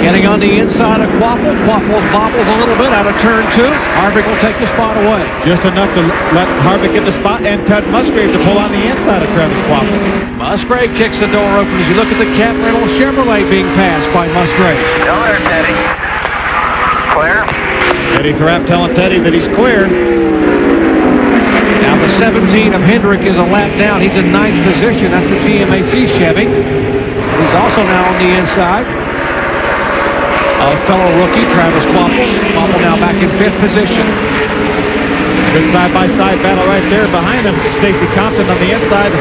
getting on the inside of Quaffle. Quaffle bobbles a little bit out of turn 2. Harvick will take the spot away. Just enough to let Harvick get the spot and Ted Musgrave to pull on the inside of Travis Quaffle. Musgrave kicks the door open as you look at the Cap Reynolds Chevrolet being passed by Musgrave. Still there, Teddy. Clear. Eddie Thrapp telling Teddy that he's clear. Now the 17 of Hendrick is a lap down. He's in 9th position. That's the GMHC Chevy. He's also now on the inside of fellow rookie Travis Quaffle. Quaffle now back in 5th position. Good side-by-side battle right there. Behind them, Stacy Compton on the inside.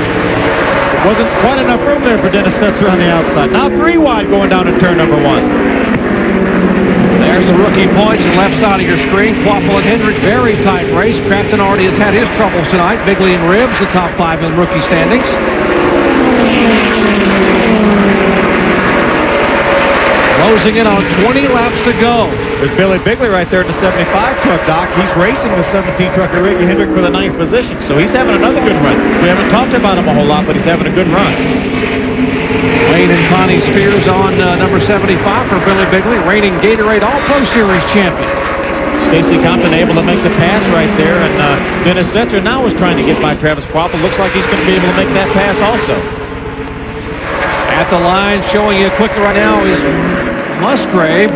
Wasn't quite enough room there for Dennis Setzer on the outside. Now 3 wide going down in turn number 1. There's the rookie points on the left side of your screen. Quaffle and Hendrick, very tight race. Craftsman already has had his troubles tonight. Bigley and Ribbs, the top 5 in rookie standings. Closing in on 20 laps to go. There's Billy Bigley right there in the 75 truck, Doc. He's racing the 17 truck of Ricky Hendrick for the 9th position, so he's having another good run. We haven't talked about him a whole lot, but he's having a good run. Wayne and Connie Spears on number 75 for Billy Bigley, reigning Gatorade All-Pro Series champion. Stacy Compton able to make the pass right there, and Dennis Setzer now is trying to get by Travis Quaffle. Looks like he's going to be able to make that pass also. At the line, showing you quickly right now is Musgrave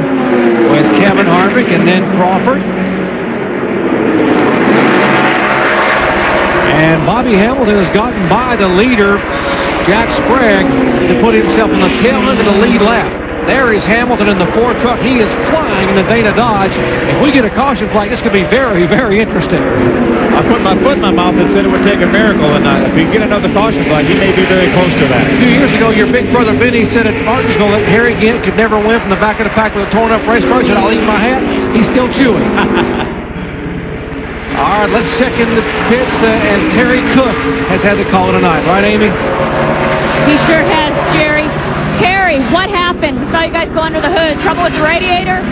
with Kevin Harvick and then Crawford. And Bobby Hamilton has gotten by the leader, Jack Sprague, to put himself on the tail end of the lead lap. There is Hamilton in the Ford truck. He is flying in the Dana Dodge. If we get a caution flag, this could be very, very interesting. I put my foot in my mouth and said it would take a miracle, and if you get another caution flag, he may be very close to that. A few years ago, your big brother Vinny said at Martinsville that Harry Gant could never win from the back of the pack with a torn-up race car. He said, I'll eat my hat. He's still chewing. All right, let's check in the pits, and Terry Cook has had the call tonight. Right, Amy? He sure has, Jerry. Terry, what happened? We saw you guys go under the hood. Trouble with the radiator?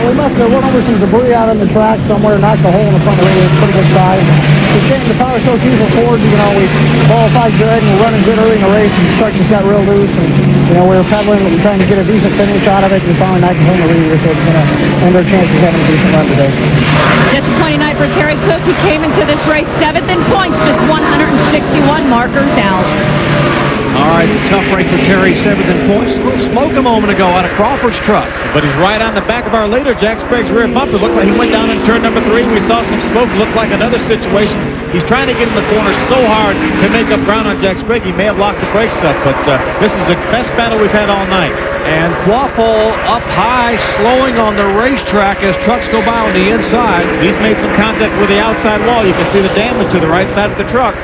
We must have went over some debris out on the track somewhere, knocked a hole in the front of the radiator, pretty good size. It's a shame the power so key for Ford. You know, we qualified good and we're running good early in the race, and the truck just got real loose. And, you know, we were pedaling and trying to get a decent finish out of it, and we finally knocked a hole in the radiator, so it's going to end our chances of having a decent run today. Disappointing night for Terry Cook. He came into this race 7th in points, just 161 markers out. All right, tough race for Terry, 7th in points. A little smoke a moment ago out of Crawford's truck. But he's right on the back of our leader, Jack Sprague's rear bumper. Looked like he went down in turn number 3. We saw some smoke. Looked like another situation. He's trying to get in the corner so hard to make up ground on Jack Sprague. He may have locked the brakes up, but this is the best battle we've had all night. And Quaffle up high, slowing on the racetrack as trucks go by on the inside. He's made some contact with the outside wall. You can see the damage to the right side of the truck.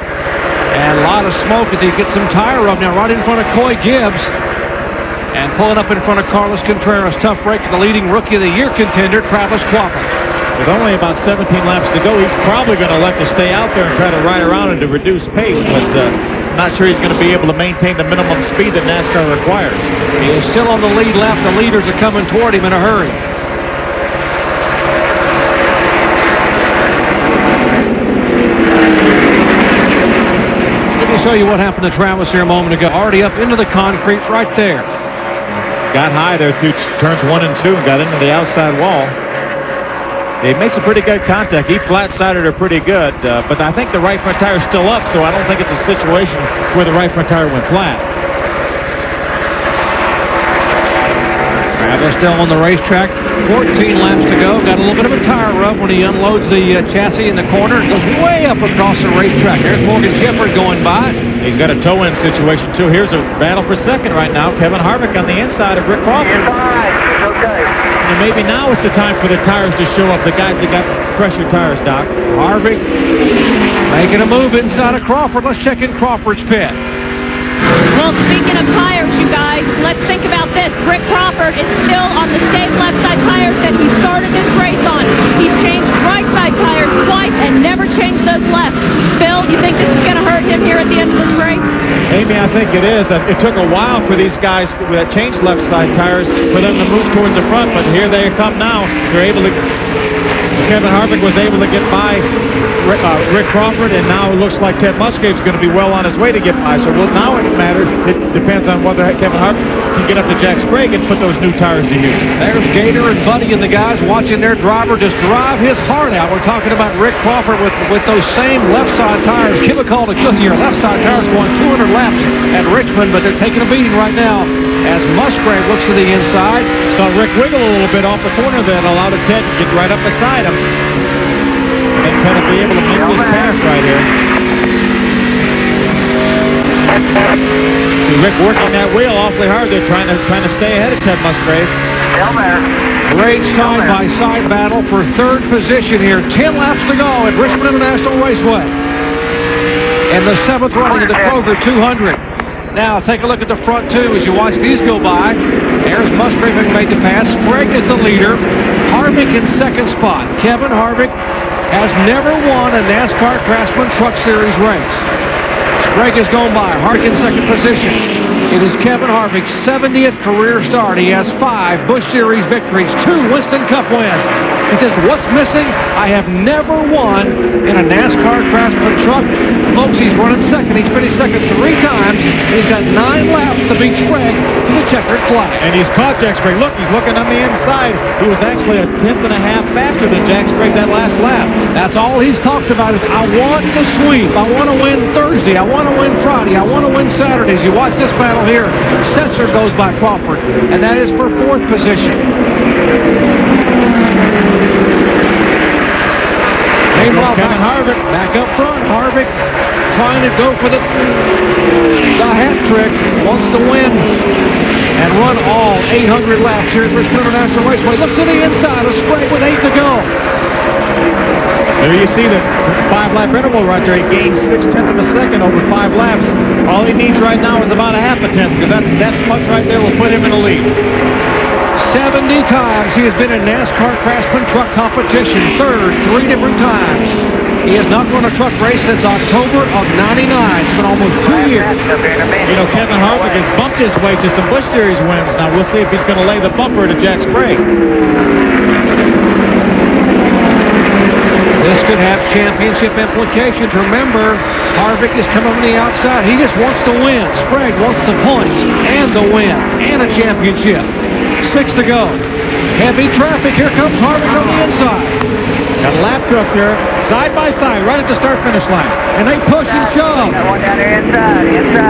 And a lot of smoke as he gets some tire rub now right in front of Coy Gibbs. And pulling up in front of Carlos Contreras, tough break to the leading Rookie of the Year contender, Travis Crawford. With only about 17 laps to go, he's probably going to elect to stay out there and try to ride around and to reduce pace, but I'm not sure he's going to be able to maintain the minimum speed that NASCAR requires. He is still on the lead lap. The leaders are coming toward him in a hurry. Let me show you what happened to Travis here a moment ago. Already up into the concrete right there. Got high there through turns 1 and 2 and got into the outside wall. He makes a pretty good contact. He flat-sided her pretty good, but I think the right front tire is still up, so I don't think it's a situation where the right front tire went flat. Travis still on the racetrack. 14 laps to go. Got a little bit of a tire rub when he unloads the chassis in the corner. It goes way up across the racetrack. There's Morgan Shepherd going by. He's got a toe-in situation, too. Here's a battle for second right now. Kevin Harvick on the inside of Rick Crawford. And maybe now it's the time for the tires to show up, the guys that got pressure tires, Doc. Harvick making a move inside of Crawford. Let's check in Crawford's pit. Well, speaking of tires, you guys, let's think about this. Rick Crawford is still on the same left side tires that he started this race on. He's changed right side tires twice and never changed those left. Phil, you think this is going to hurt him here at the end of this race? Amy, I think it is. It took a while for these guys that changed left side tires for them to move towards the front, but here they come now. They're able to. Kevin Harvick was able to get by Rick Crawford, and now it looks like Ted Musgrave's going to be well on his way to get by. So now it matters. It depends on whether Kevin Harvick can get up to Jack Sprague and put those new tires to use. There's Gator and Buddy and the guys watching their driver just drive his heart out. We're talking about Rick Crawford with those same left side tires. Chemical to Goodyear. Left side tires going 200 laps at Richmond, but they're taking a beating right now as Musgrave looks to the inside. Saw Rick wiggle a little bit off the corner that allowed Ted to get right up beside him. And Ted will be able to make this pass right here. See Rick working that wheel awfully hard. They're trying to stay ahead of Ted Musgrave. Great side-by-side battle for third position here. 10 laps to go at Richmond International Raceway. And the 7th running of the Kroger 200. Now, take a look at the front, too, as you watch these go by. There's Musgrave having made the pass. Sprague is the leader. Harvick in second spot. Kevin Harvick has never won a NASCAR Craftsman Truck Series race. Sprague is going by. Harvick in second position. It is Kevin Harvick's 70th career start. He has 5 Busch Series victories, 2 Winston Cup wins. He says, what's missing? I have never won in a NASCAR Craftsman truck. Folks, he's running second. He's finished second 3 times. He's got 9 laps to beat Sprague to the checkered flag. And he's caught Jack Sprague. Look, he's looking on the inside. He was actually a 1/10 faster than Jack Sprague that last lap. That's all he's talked about is, I want the sweep. I want to win Thursday. I want to win Friday. I want to win Saturday. As you watch this battle here, Setzer goes by Crawford, and that is for 4th position. Kevin Harvick back up front. Harvick trying to go for the hat trick. Wants to win and run all 800 laps here at Richmond International Raceway. Looks to the inside of Sprague with 8 to go. There you see the 5-lap interval right there. He gained 6/10 of a second over 5 laps. All he needs right now is about a 1/2 because that's much right there will put him in the lead. 70 times he has been in NASCAR Craftsman truck competition. 3rd, 3 different times. He has not won a truck race since October of '99. It's been almost 2 years. You know, Kevin Harvick has bumped his way to some Busch Series wins. Now we'll see if he's going to lay the bumper to Jack Sprague. This could have championship implications. Remember, Harvick is coming from the outside. He just wants to win. Sprague wants the points and the win and a championship. 6 to go. Heavy traffic. Here comes Harvick on the inside. Got a lap truck there, side by side, right at the start-finish line. And they push and shove. Got one down there inside.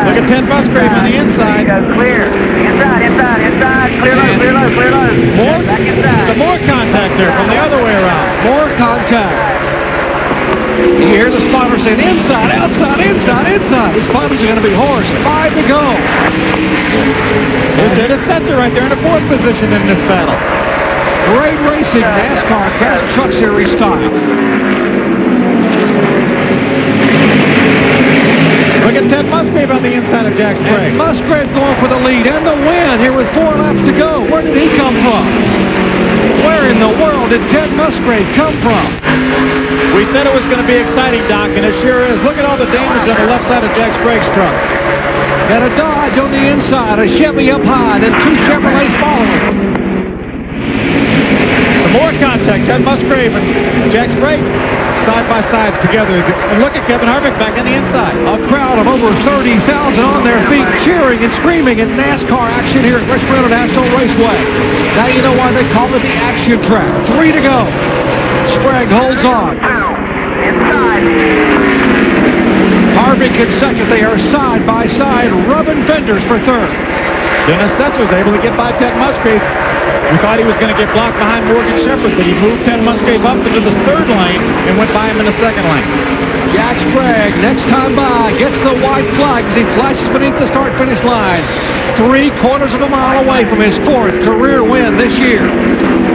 Look at Ted Musgrave on the inside. Go clear. Inside. Clear low. Some more contact there from the other way around. More contact. You hear the spotter saying, inside. These spotters are going to be hoarse. 5 to go. Here's Dennis Setzer right there in the 4th position in this battle. Great racing, NASCAR Craftsman Truck Series style. Look at Ted Musgrave on the inside of Jack Sprague. And Musgrave going for the lead and the win here with 4 laps to go. Where did he come from? Where in the world did Ted Musgrave come from? We said it was going to be exciting, Doc, and it sure is. Look at all the damage on the left side of Jack Sprague's truck. Got a Dodge on the inside, a Chevy up high, then 2 Chevrolets following. Some more contact. Ted Musgrave and Jack Sprague side by side together. And look at Kevin Harvick back on the inside. A crowd of over 30,000 on their feet cheering and screaming in NASCAR action here at Richmond International Raceway. Now you know why they call it the action track. 3 to go. Sprague holds on. Harvick in second. They are side by side, rubbing fenders for third. Dennis Setzer was able to get by Ted Musgrave. We thought he was going to get blocked behind Morgan Shepherd, but he moved Ted Musgrave up into the third lane and went by him in the second lane. Jack Sprague, next time by, gets the white flag as he flashes beneath the start-finish line. 3/4 of a mile away from his 4th career win this year.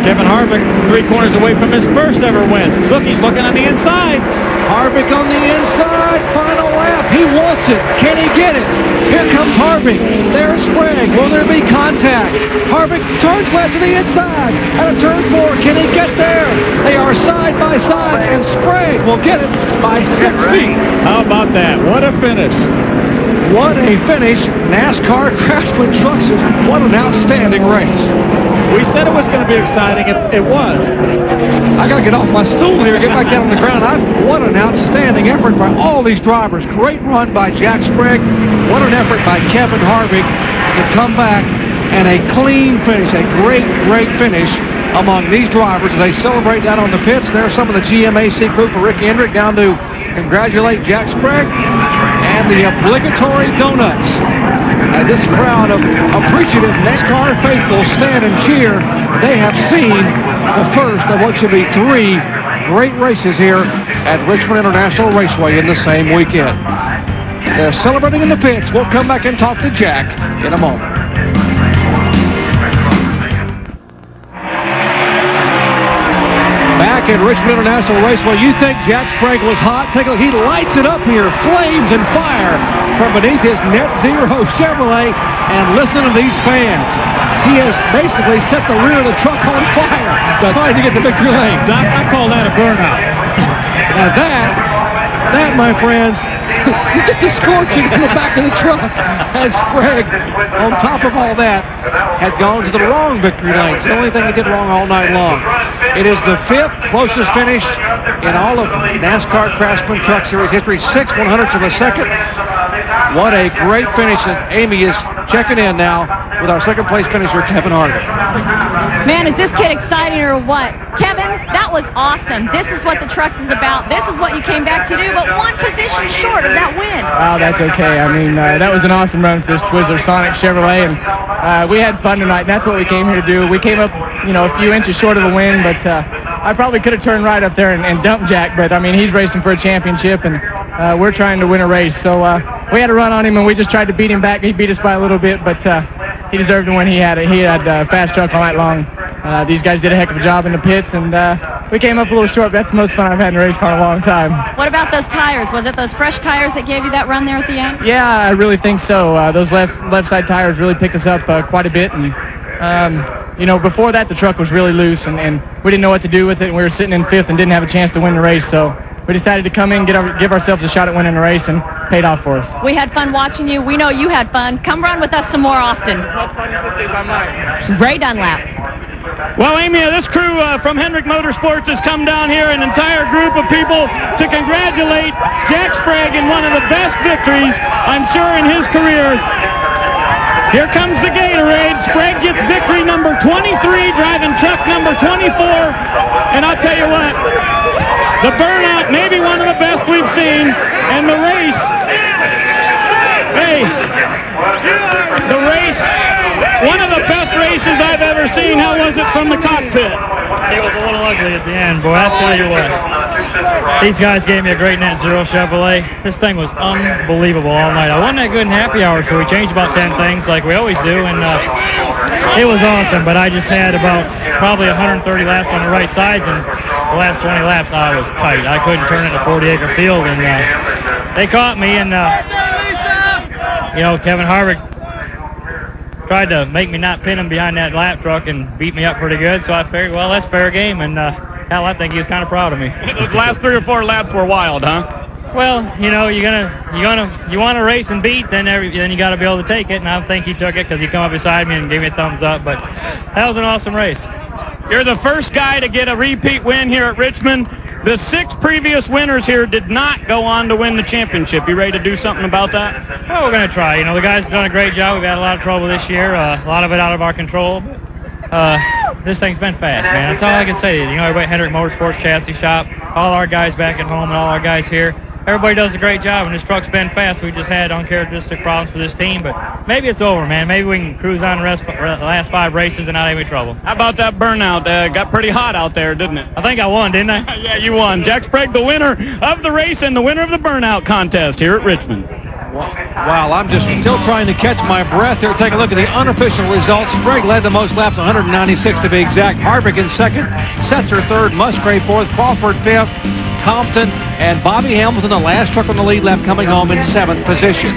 Kevin Harvick 3/4 away from his first ever win. Look, he's looking on the inside. Harvick on the inside, final lap. He wants it. Can he get it? Here comes Harvick. There's Sprague. Will there be contact? Harvick turns left to the inside. At a turn 4, can he get there? They are side by side, and Sprague will get it by 6 feet. How about that? What a finish. What a finish. NASCAR Craftsman Trucks. What an outstanding race. We said it was going to be exciting. It was. I got to get off my stool here, get back down on the ground. What an outstanding effort by all these drivers. Great run by Jack Sprague. What an effort by Kevin Harvick to come back and a clean finish, a great, great finish among these drivers as they celebrate down on the pits. There's some of the GMAC crew for Ricky Hendrick down to congratulate Jack Sprague and the obligatory donuts. This crowd of appreciative NASCAR faithful stand and cheer. They have seen the first of what should be 3 great races here at Richmond International Raceway in the same weekend. They're celebrating in the pits. We'll come back and talk to Jack in a moment. Back at Richmond International Raceway, you think Jack Sprague was hot? Take a look. He lights it up here, flames and fire from beneath his Net Zero Chevrolet, and listen to these fans. He has basically set the rear of the truck on fire, trying to get the victory lane. Doc, I call that a burnout. Now that, my friends, you get the scorching in the back of the truck. And Sprague, on top of all that, had gone to the wrong victory lane. It's the only thing he did wrong all night long. It is the 5th closest finish in all of NASCAR Craftsman Truck Series history, 6/100ths of a second. What a great finish. And Amy is checking in now with our second place finisher, Kevin Harvick. Man, is this kid exciting or what? Kevin, that was awesome. This is what the truck is about. This is what you came back to do, but 1 position short of that win. Oh, that's okay. I mean, that was an awesome run for this Twizzler Sonic Chevrolet, and we had fun tonight. That's what we came here to do. We came up, a few inches short of the win, but I probably could have turned right up there and dumped Jack, but, I mean, he's racing for a championship, and we're trying to win a race. So we had a run on him, and we just tried to beat him back. He beat us by a little bit, but he deserved to win. He had a fast truck all night long. These guys did a heck of a job in the pits, and we came up a little short, but that's the most fun I've had in a race car in a long time. What about those tires? Was it those fresh tires that gave you that run there at the end? Yeah, I really think so. Those left side tires really picked us up quite a bit, and before that the truck was really loose, and we didn't know what to do with it, and we were sitting in 5th and didn't have a chance to win the race, so we decided to come in, give ourselves a shot at winning the race, and paid off for us. We had fun watching you. We know you had fun. Come run with us some more often. Ray Dunlap. Well, Amy, this crew from Hendrick Motorsports has come down here, an entire group of people, to congratulate Jack Sprague in one of the best victories, I'm sure, in his career. Here comes the Gatorade. Sprague gets victory number 23, driving truck number 24. And I'll tell you what, the burnout, maybe one of the best we've seen, and the race, the race, one of the best races I've ever seen. How was it from the cockpit? It was a little ugly at the end, boy. I'll tell you what. These guys gave me a great Net Zero Chevrolet. This thing was unbelievable all night. I wasn't that good in happy hour, so we changed about 10 things like we always do, and it was awesome. But I just had about probably 130 laps on the right sides, and the last 20 laps I was tight. I couldn't turn it in a 40-acre field, and they caught me, and you know, Kevin Harvick tried to make me not pin him behind that lap truck and beat me up pretty good, so I figured, well, that's fair game, and hell, I think he was kind of proud of me. Those last 3 or 4 laps were wild, huh? Well, you know, you want to race and beat, then you got to be able to take it, and I think he took it because he come up beside me and gave me a thumbs up. But that was an awesome race. You're the first guy to get a repeat win here at Richmond. The 6 previous winners here did not go on to win the championship. You ready to do something about that? Well, we're going to try. You know, the guys have done a great job. We've had a lot of trouble this year, a lot of it out of our control. This thing's been fast, man. That's all I can say. You know, everybody at Hendrick Motorsports Chassis Shop, all our guys back at home and all our guys here, everybody does a great job, and this truck's been fast. We just had uncharacteristic problems for this team, but maybe it's over, man. Maybe we can cruise on the last 5 races and not have any trouble. How about that burnout? Got pretty hot out there, didn't it? I think I won, didn't I? Yeah, you won. Jack Sprague, the winner of the race and the winner of the burnout contest here at Richmond. Wow, I'm just still trying to catch my breath here. Take a look at the unofficial results. Sprague led the most laps, 196 to be exact. Harvick in second, Setzer third, Musgrave fourth, Crawford fifth, Compton and Bobby Hamilton, the last truck on the lead lap, coming home in 7th position.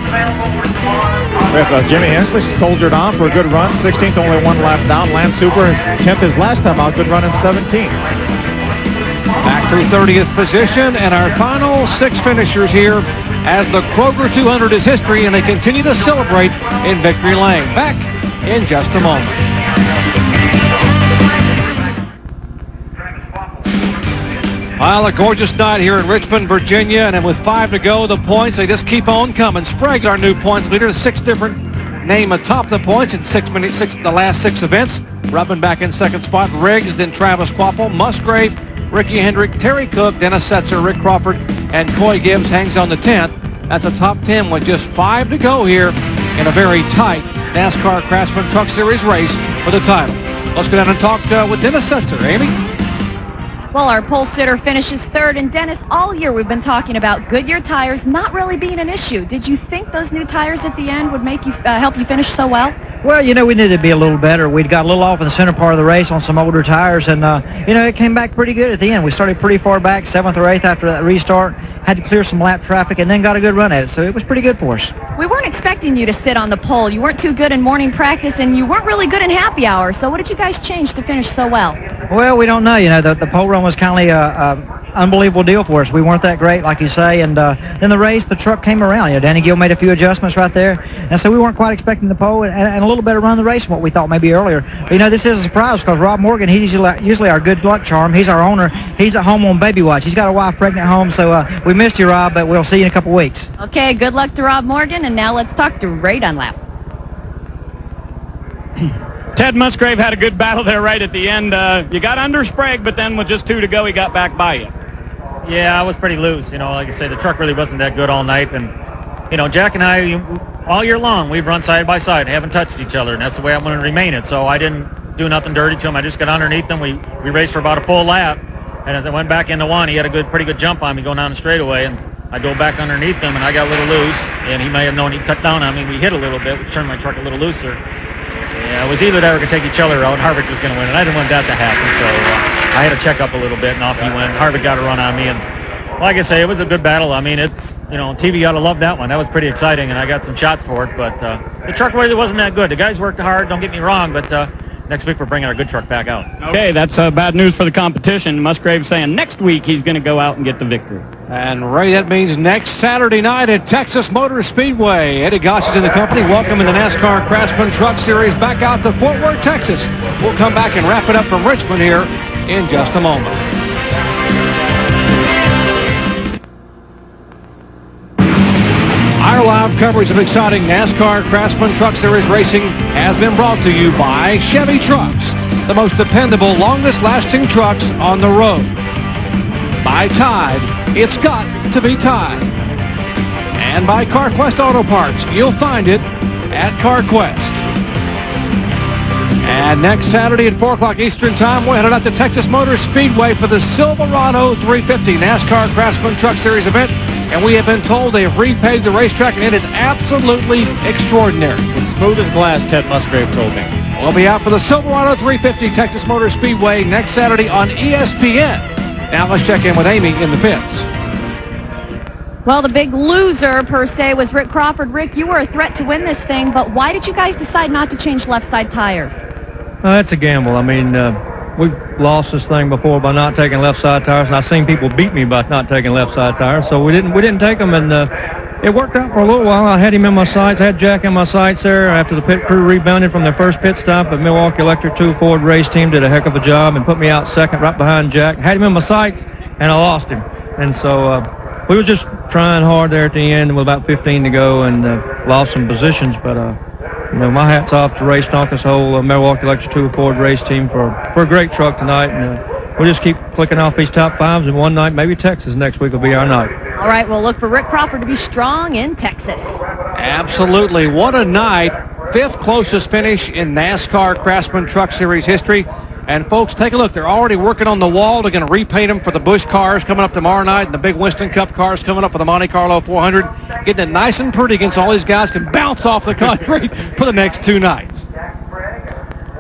With Jimmy Hensley soldiered on for a good run, 16th, only 1 lap down. Lance Super, 10th his last time out, good run in 17th. Back through 30th position, and our final 6 finishers here as the Kroger 200 is history, and they continue to celebrate in Victory Lane. Back in just a moment. Well, a gorgeous night here in Richmond, Virginia, and with 5 to go, the points, they just keep on coming. Sprague, our new points leader, 6 different name atop the points in the last 6 events. Rubbin back in second spot, Riggs, then Travis Quappel, Musgrave, Ricky Hendrick, Terry Cook, Dennis Setzer, Rick Crawford, and Coy Gibbs hangs on the 10th. That's a top 10 with just 5 to go here in a very tight NASCAR Craftsman Truck Series race for the title. Let's go down and talk with Dennis Setzer. Amy? Well, our pole sitter finishes 3rd, and Dennis, all year we've been talking about Goodyear tires not really being an issue. Did you think those new tires at the end would make you help you finish so well? Well, you know, we needed to be a little better. We'd got a little off in the center part of the race on some older tires, and, you know, it came back pretty good at the end. We started pretty far back, 7th or 8th after that restart, had to clear some lap traffic, and then got a good run at it, so it was pretty good for us. We weren't expecting you to sit on the pole. You weren't too good in morning practice, and you weren't really good in happy hour, so what did you guys change to finish so well? Well, we don't know. You know, the pole run was kind of unbelievable deal for us. We weren't that great, like you say, and in the race, the truck came around. You know, Danny Gill made a few adjustments right there, and so we weren't quite expecting the pole and a little better run of the race than what we thought maybe earlier. But, you know, this is a surprise because Rob Morgan, he's usually our good luck charm. He's our owner. He's at home on baby watch. He's got a wife pregnant at home, so we missed you, Rob, but we'll see you in a couple weeks. Okay, good luck to Rob Morgan, and now let's talk to Ray Dunlap. Ted Musgrave had a good battle there right at the end. You got under Sprague, but then with just 2 to go, he got back by you. Yeah, I was pretty loose. You know, like I say, the truck really wasn't that good all night. And, you know, Jack and I, all year long, we've run side by side, haven't touched each other, and that's the way I'm going to remain it. So I didn't do nothing dirty to him. I just got underneath him. We raced for about a full lap. And as I went back into one, he had a pretty good jump on me going down the straightaway. And I go back underneath him, and I got a little loose. And he may have known he'd cut down on me. We hit a little bit, which turned my truck a little looser. Yeah, it was either that or could take each other out. Harvick was going to win, and I didn't want that to happen. So I had to check up a little bit, and off he went. Harvick got a run on me, and like I say, it was a good battle. I mean, it's, you know, TV ought to love that one. That was pretty exciting, and I got some shots for it. But the truck really wasn't that good. The guys worked hard, don't get me wrong, but next week we're bringing our good truck back out. Okay, that's bad news for the competition. Musgrave saying next week he's going to go out and get the victory. And Ray, that means next Saturday night at Texas Motor Speedway. Eddie Goss is in the company. Welcome in the NASCAR Craftsman Truck Series back out to Fort Worth, Texas. We'll come back and wrap it up from Richmond here in just a moment. Our live coverage of exciting NASCAR Craftsman Truck Series racing has been brought to you by Chevy Trucks, the most dependable, longest-lasting trucks on the road. By Tide, it's got to be Tide. And by CarQuest Auto Parts, you'll find it at CarQuest. And next Saturday at 4 o'clock Eastern Time, we're headed out to Texas Motor Speedway for the Silverado 350 NASCAR Craftsman Truck Series event. And we have been told they have repaved the racetrack, and it is absolutely extraordinary. As smooth as glass, Ted Musgrave told me. We'll be out for the Silverado 350 Texas Motor Speedway next Saturday on ESPN. Now let's check in with Amy in the pits. Well, the big loser, per se, was Rick Crawford. Rick, you were a threat to win this thing, but why did you guys decide not to change left side tires? That's a gamble. I mean, we've lost this thing before by not taking left side tires, and I've seen people beat me by not taking left side tires, so we didn't take them, and it worked out for a little while. I had him in my sights. I had Jack in my sights there after the pit crew rebounded from their first pit stop. But Milwaukee Electric 2 Ford race team did a heck of a job and put me out second right behind Jack. Had him in my sights, and I lost him. And so we were just trying hard there at the end with about 15 to go and lost some positions. But, my hat's off to Ray Stonka's whole Milwaukee Electric 2 Ford race team for a great truck tonight. And we'll just keep clicking off these top fives, and one night, maybe Texas next week will be our night. All right, we'll look for Rick Crawford to be strong in Texas. Absolutely. What a night. 5th closest finish in NASCAR Craftsman Truck Series history. And, folks, take a look. They're already working on the wall. They're going to repaint them for the Busch cars coming up tomorrow night, and the big Winston Cup cars coming up for the Monte Carlo 400. Getting it nice and pretty against all these guys can bounce off the concrete for the next 2 nights.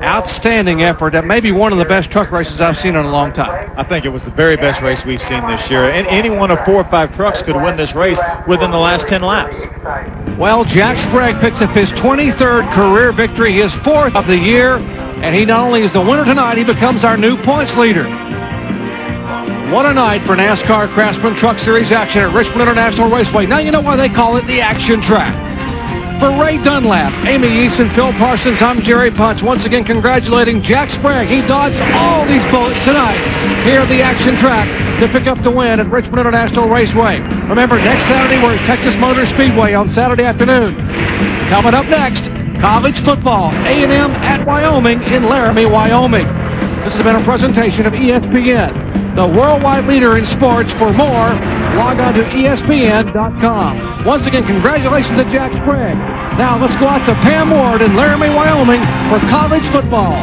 Outstanding effort. That may be one of the best truck races I've seen in a long time. I think it was the very best race we've seen this year. And any one of 4 or 5 trucks could win this race within the last 10 laps. Well, Jack Sprague picks up his 23rd career victory, his 4th of the year, and he not only is the winner tonight, he becomes our new points leader. What a night for NASCAR Craftsman Truck Series action at Richmond International Raceway. Now you know why they call it the action track. For Ray Dunlap, Amy Easton, Phil Parsons, I'm Jerry Punch. Once again, congratulating Jack Sprague. He dodged all these bullets tonight here at the action track to pick up the win at Richmond International Raceway. Remember, next Saturday, we're at Texas Motor Speedway on Saturday afternoon. Coming up next, college football, A&M at Wyoming in Laramie, Wyoming. This has been a presentation of ESPN, the worldwide leader in sports. For more, log on to ESPN.com. Once again, congratulations to Jack Sprague. Now let's go out to Pam Ward in Laramie, Wyoming for college football.